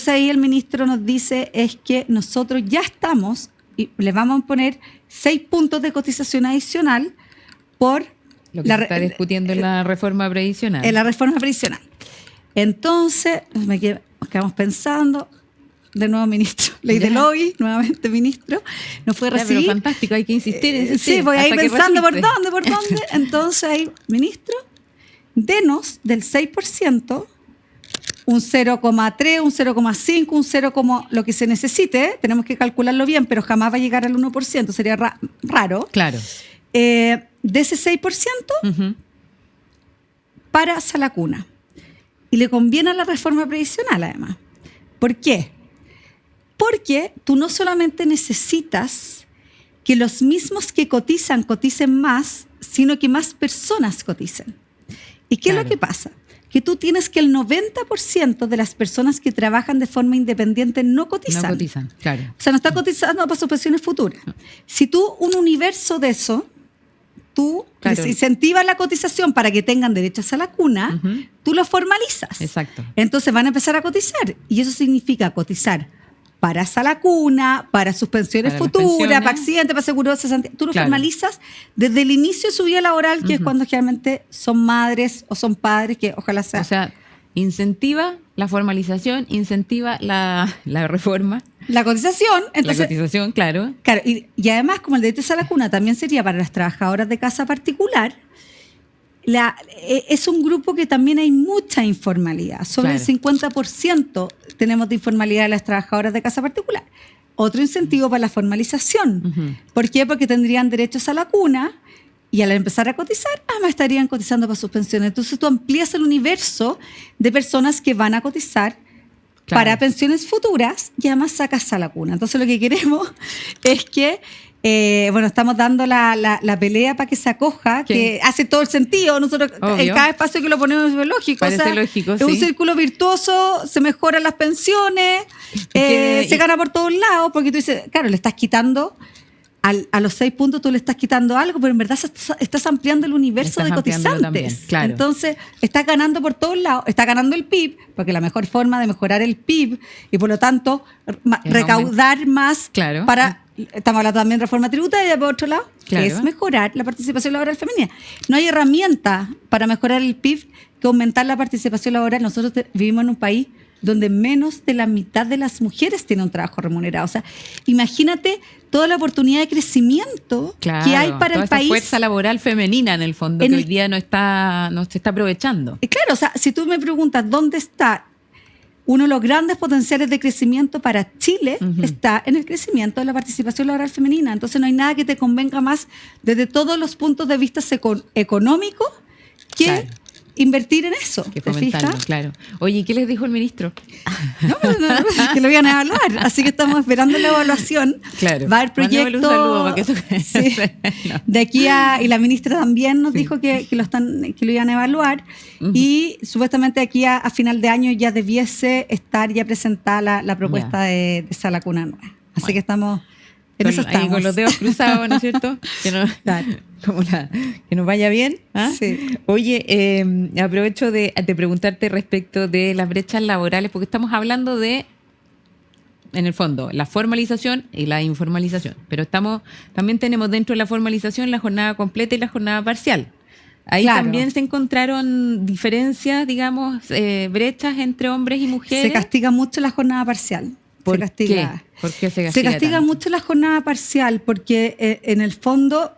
Speaker 4: ahí el ministro nos dice es que nosotros ya estamos y le vamos a poner 6 puntos de cotización adicional por
Speaker 1: lo que se está discutiendo en la reforma previsional.
Speaker 4: En la reforma previsional. Entonces, nos quedamos pensando. De nuevo, ministro. Ley del lobby, nuevamente ministro. No fue recibido.
Speaker 1: Pero fantástico, hay que insistir.
Speaker 4: Sí, voy a ir pensando por dónde. Entonces, ahí, ministro, denos del 6%, un 0,3, un 0,5, un 0, lo que se necesite. Tenemos que calcularlo bien, pero jamás va a llegar al 1%. Sería raro.
Speaker 1: Claro.
Speaker 4: De ese 6%, para sala cuna. Y le conviene a la reforma previsional, además. ¿Por qué? Porque tú no solamente necesitas que los mismos que coticen más, sino que más personas coticen. ¿Y qué es lo que pasa? Que tú tienes que el 90% de las personas que trabajan de forma independiente no cotizan.
Speaker 1: No cotizan, claro.
Speaker 4: O sea, no está cotizando para sus pensiones futuras. Si tú, un universo de eso, tú les incentivas la cotización para que tengan derechos a la cuna, tú lo formalizas.
Speaker 1: Exacto.
Speaker 4: Entonces van a empezar a cotizar. Y eso significa cotizar para sala cuna, para sus pensiones
Speaker 1: Para las
Speaker 4: futuras,
Speaker 1: pensiones.
Speaker 4: para accidentes, para seguro de cesantía. Tú lo formalizas desde el inicio de su vida laboral, que es cuando generalmente son madres o son padres, que ojalá sea.
Speaker 1: O sea, incentiva la formalización, incentiva la reforma,
Speaker 4: la cotización. Entonces,
Speaker 1: la cotización, claro.
Speaker 4: Claro, y además, como el derecho a la cuna también sería para las trabajadoras de casa particular, es un grupo que también hay mucha informalidad. Sobre el 50% tenemos de informalidad de las trabajadoras de casa particular. Otro incentivo para la formalización. ¿Por qué? Porque tendrían derechos a la cuna y al empezar a cotizar, además estarían cotizando para sus pensiones. Entonces tú amplías el universo de personas que van a cotizar para pensiones futuras y además sacas a la cuna. Entonces lo que queremos es que estamos dando la pelea para que se acoja, que hace todo el sentido. Nosotros en cada espacio que lo ponemos es lógico.
Speaker 1: Parece lógico,
Speaker 4: es un círculo virtuoso, se mejoran las pensiones, se gana por todos lados, porque tú dices, claro, le estás quitando a los 6 puntos, tú le estás quitando algo, pero en verdad estás ampliando el universo de cotizantes.
Speaker 1: También, claro.
Speaker 4: Entonces, estás ganando por todos lados, está ganando el PIB, porque la mejor forma de mejorar el PIB y por lo tanto recaudar más para... Estamos hablando también de reforma tributaria, por otro lado, es mejorar la participación laboral femenina. No hay herramienta para mejorar el PIB que aumentar la participación laboral. Nosotros vivimos en un país donde menos de la mitad de las mujeres tienen un trabajo remunerado. O sea, imagínate toda la oportunidad de crecimiento que hay para
Speaker 1: toda
Speaker 4: el país.
Speaker 1: Esa fuerza laboral femenina, en el fondo, que hoy día no se está aprovechando.
Speaker 4: Claro, o sea, si tú me preguntas dónde está uno de los grandes potenciales de crecimiento para Chile, está en el crecimiento de la participación laboral femenina. Entonces no hay nada que te convenga más desde todos los puntos de vista económicos que invertir en eso.
Speaker 1: Que
Speaker 4: ¿Te
Speaker 1: fomentarlo,
Speaker 4: fijas?
Speaker 1: claro. Oye, ¿y qué les dijo el ministro?
Speaker 4: No, que lo iban a evaluar. Así que estamos esperando la evaluación.
Speaker 1: Claro.
Speaker 4: Va el proyecto.
Speaker 1: Un saludo para que eso...
Speaker 4: no. De aquí y la ministra también nos dijo que lo iban a evaluar. Y supuestamente aquí a final de año ya debiese estar ya presentada la propuesta de sala cuna nueva. Así que estamos. En eso estamos.
Speaker 1: Ahí con los dedos cruzados, ¿no es cierto? Que nos vaya bien. ¿Ah?
Speaker 4: Sí.
Speaker 1: Oye, aprovecho de preguntarte respecto de las brechas laborales, porque estamos hablando de, en el fondo, la formalización y la informalización. Pero también tenemos dentro de la formalización la jornada completa y la jornada parcial. Ahí también se encontraron diferencias, digamos, brechas entre hombres y mujeres.
Speaker 4: Se castiga mucho la jornada parcial.
Speaker 1: ¿Por qué? ¿Por qué se castiga?
Speaker 4: Se castiga mucho la jornada parcial porque en el fondo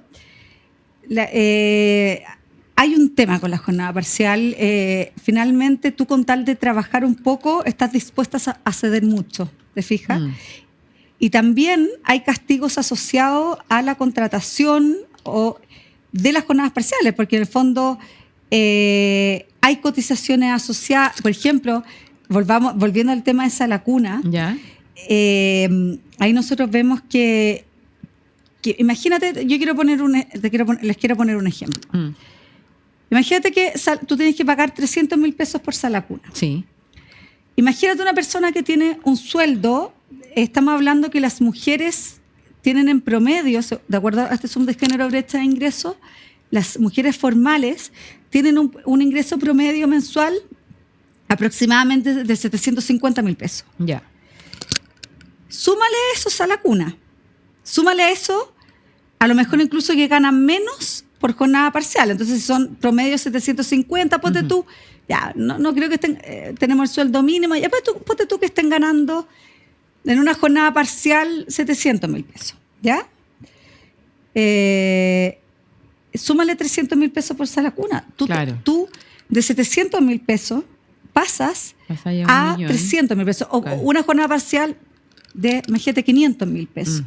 Speaker 4: hay un tema con la jornada parcial. Finalmente tú con tal de trabajar un poco estás dispuesta a ceder mucho, ¿te fijas? Y también hay castigos asociados a la contratación de las jornadas parciales, porque en el fondo hay cotizaciones asociadas. Por ejemplo, volviendo al tema de sala cuna, ahí nosotros vemos que imagínate, les quiero poner un ejemplo. Imagínate que tú tienes que pagar 300.000 pesos por sala cuna.
Speaker 1: Sí.
Speaker 4: Imagínate una persona que tiene un sueldo. Estamos hablando que las mujeres tienen en promedio, de acuerdo a este Zoom de género brecha de ingresos, las mujeres formales tienen un ingreso promedio mensual aproximadamente de 750.000 pesos.
Speaker 1: Ya.
Speaker 4: Súmale eso a la cuna. Súmale a eso, a lo mejor incluso que ganan menos por jornada parcial. Entonces, si son promedio 750, ponte tú, ya, no creo que tenemos el sueldo mínimo, ya ponte tú que estén ganando en una jornada parcial 700.000 pesos, ¿ya? Súmale 300.000 pesos por sala cuna. Tú de 700.000 pesos pasas a 300.000 pesos. O una jornada parcial de, imagínate, 500.000 pesos.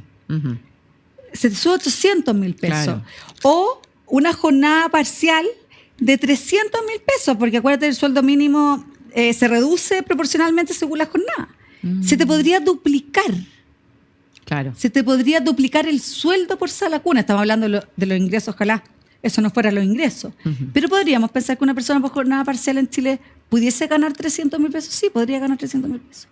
Speaker 4: Se te sube 800.000 pesos. Claro. O una jornada parcial de 300.000 pesos, porque acuérdate, el sueldo mínimo se reduce proporcionalmente según la jornada. Se te podría duplicar.
Speaker 1: Claro.
Speaker 4: Se te podría duplicar el sueldo por sala cuna. Estamos hablando de los ingresos, ojalá eso no fuera los ingresos. Pero podríamos pensar que una persona por jornada parcial en Chile pudiese ganar 300.000 pesos. Sí, podría ganar 300.000 pesos.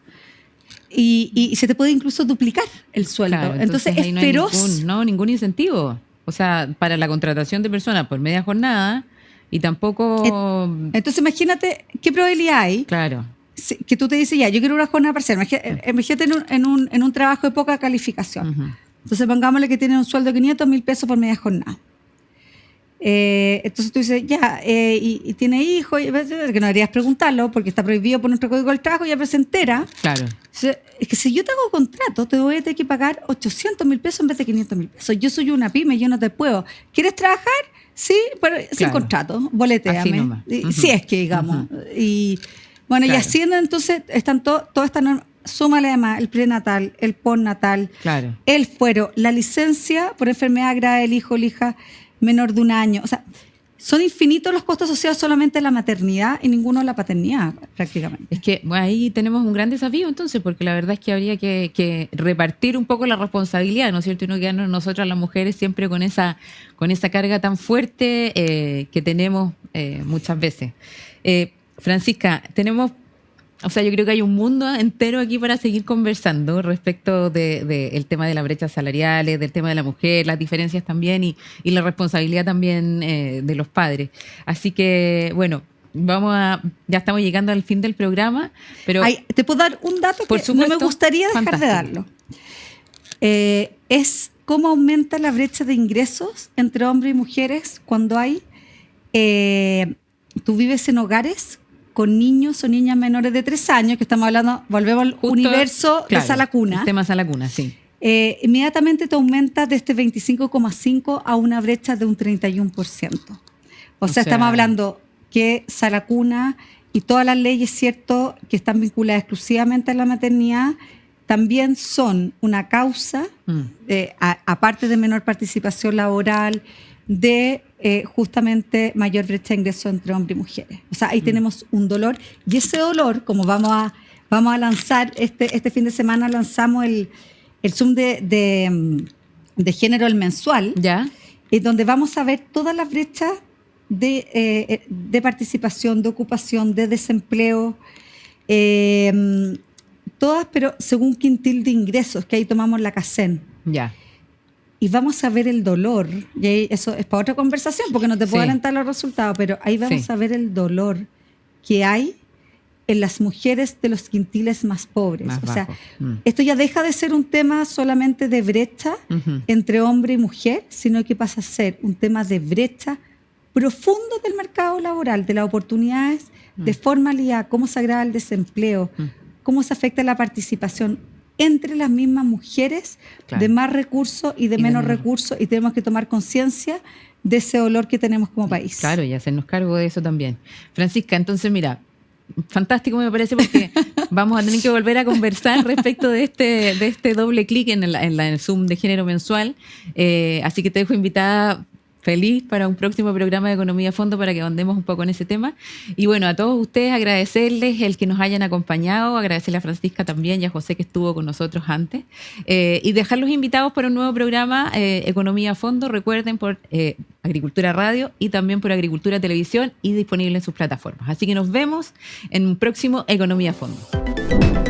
Speaker 4: Y se te puede incluso duplicar el sueldo.
Speaker 1: Claro,
Speaker 4: entonces
Speaker 1: ahí
Speaker 4: es
Speaker 1: no hay
Speaker 4: feroz.
Speaker 1: ningún incentivo. O sea, para la contratación de personas por media jornada y tampoco...
Speaker 4: Entonces imagínate qué probabilidad hay.
Speaker 1: Claro.
Speaker 4: Que tú te dices, ya, yo quiero una jornada parcial. Imagínate en un trabajo de poca calificación. Entonces pongámosle que tiene un sueldo de 500.000 pesos por media jornada. Entonces tú dices, ya, y tiene hijos, que no deberías preguntarlo porque está prohibido por nuestro código del trabajo, ya pero se entera.
Speaker 1: Claro.
Speaker 4: Entonces, es que si yo te hago contrato, te voy a tener que pagar 800.000 pesos en vez de 500.000 pesos. Yo soy una pyme, yo no te puedo. ¿Quieres trabajar? Sí, pero sin
Speaker 1: Claro.
Speaker 4: contrato, boletéame. Si es que, digamos. Y bueno,
Speaker 1: Claro.
Speaker 4: y así entonces están todas estas normas. Súmale además el prenatal, el postnatal,
Speaker 1: Claro.
Speaker 4: el fuero, la licencia por enfermedad grave del hijo o la hija menor de un año. O sea, son infinitos los costos asociados solamente a la maternidad y ninguno a la paternidad, prácticamente.
Speaker 1: Es que bueno, ahí tenemos un gran desafío entonces, porque la verdad es que habría que repartir un poco la responsabilidad, ¿no es cierto? Y no quedarnos nosotras las mujeres siempre con esa carga tan fuerte que tenemos muchas veces. Francisca, tenemos... O sea, yo creo que hay un mundo entero aquí para seguir conversando respecto del tema de las brechas salariales, del tema de la mujer, las diferencias también y la responsabilidad también de los padres. Así que, bueno, ya estamos llegando al fin del programa, pero...
Speaker 4: Te puedo dar un dato
Speaker 1: por
Speaker 4: que
Speaker 1: supuesto,
Speaker 4: no me gustaría dejar
Speaker 1: fantástico.
Speaker 4: de darlo. Es cómo aumenta la brecha de ingresos entre hombres y mujeres cuando tú vives en hogares con niños o niñas menores de 3 años, que estamos hablando, volvemos al
Speaker 1: Justo,
Speaker 4: universo
Speaker 1: claro,
Speaker 4: de sala cuna.
Speaker 1: El tema sala cuna, sí.
Speaker 4: Inmediatamente te aumenta de este 25,5 a una brecha de un 31%. O sea, estamos hablando que sala cuna y todas las leyes, cierto, que están vinculadas exclusivamente a la maternidad, también son una causa, aparte de menor participación laboral, de justamente mayor brecha de ingreso entre hombres y mujeres. O sea, ahí tenemos un dolor, y ese dolor, como vamos a lanzar, este fin de semana lanzamos el Zoom de género, el mensual,
Speaker 1: ¿Ya?
Speaker 4: donde vamos a ver todas las brechas de participación, de ocupación, de desempleo, todas, pero según quintil de ingresos, que ahí tomamos la CACEN.
Speaker 1: Ya.
Speaker 4: Y vamos a ver el dolor, y ahí eso es para otra conversación, porque no te puedo
Speaker 1: Sí.
Speaker 4: adelantar los resultados, pero ahí vamos
Speaker 1: Sí.
Speaker 4: a ver el dolor que hay en las mujeres de los quintiles más pobres.
Speaker 1: Más
Speaker 4: o sea,
Speaker 1: bajos.
Speaker 4: esto ya deja de ser un tema solamente de brecha entre hombre y mujer, sino que pasa a ser un tema de brecha profundo del mercado laboral, de las oportunidades, de formalidad, cómo se agrava el desempleo, cómo se afecta la participación entre las mismas mujeres,
Speaker 1: Claro.
Speaker 4: de más recursos y de menos recursos, y tenemos que tomar conciencia de ese dolor que tenemos como país.
Speaker 1: Claro, y hacernos cargo de eso también. Francisca, entonces mira, fantástico me parece porque vamos a tener que volver a conversar respecto de este doble clic en el Zoom de género mensual. Así que te dejo invitada feliz para un próximo programa de Economía a Fondo para que andemos un poco en ese tema. Y bueno, a todos ustedes agradecerles el que nos hayan acompañado, agradecerle a Francisca también y a José que estuvo con nosotros antes, y dejarlos invitados para un nuevo programa Economía a Fondo, recuerden, por Agricultura Radio y también por Agricultura Televisión y disponible en sus plataformas. Así que nos vemos en un próximo Economía a Fondo.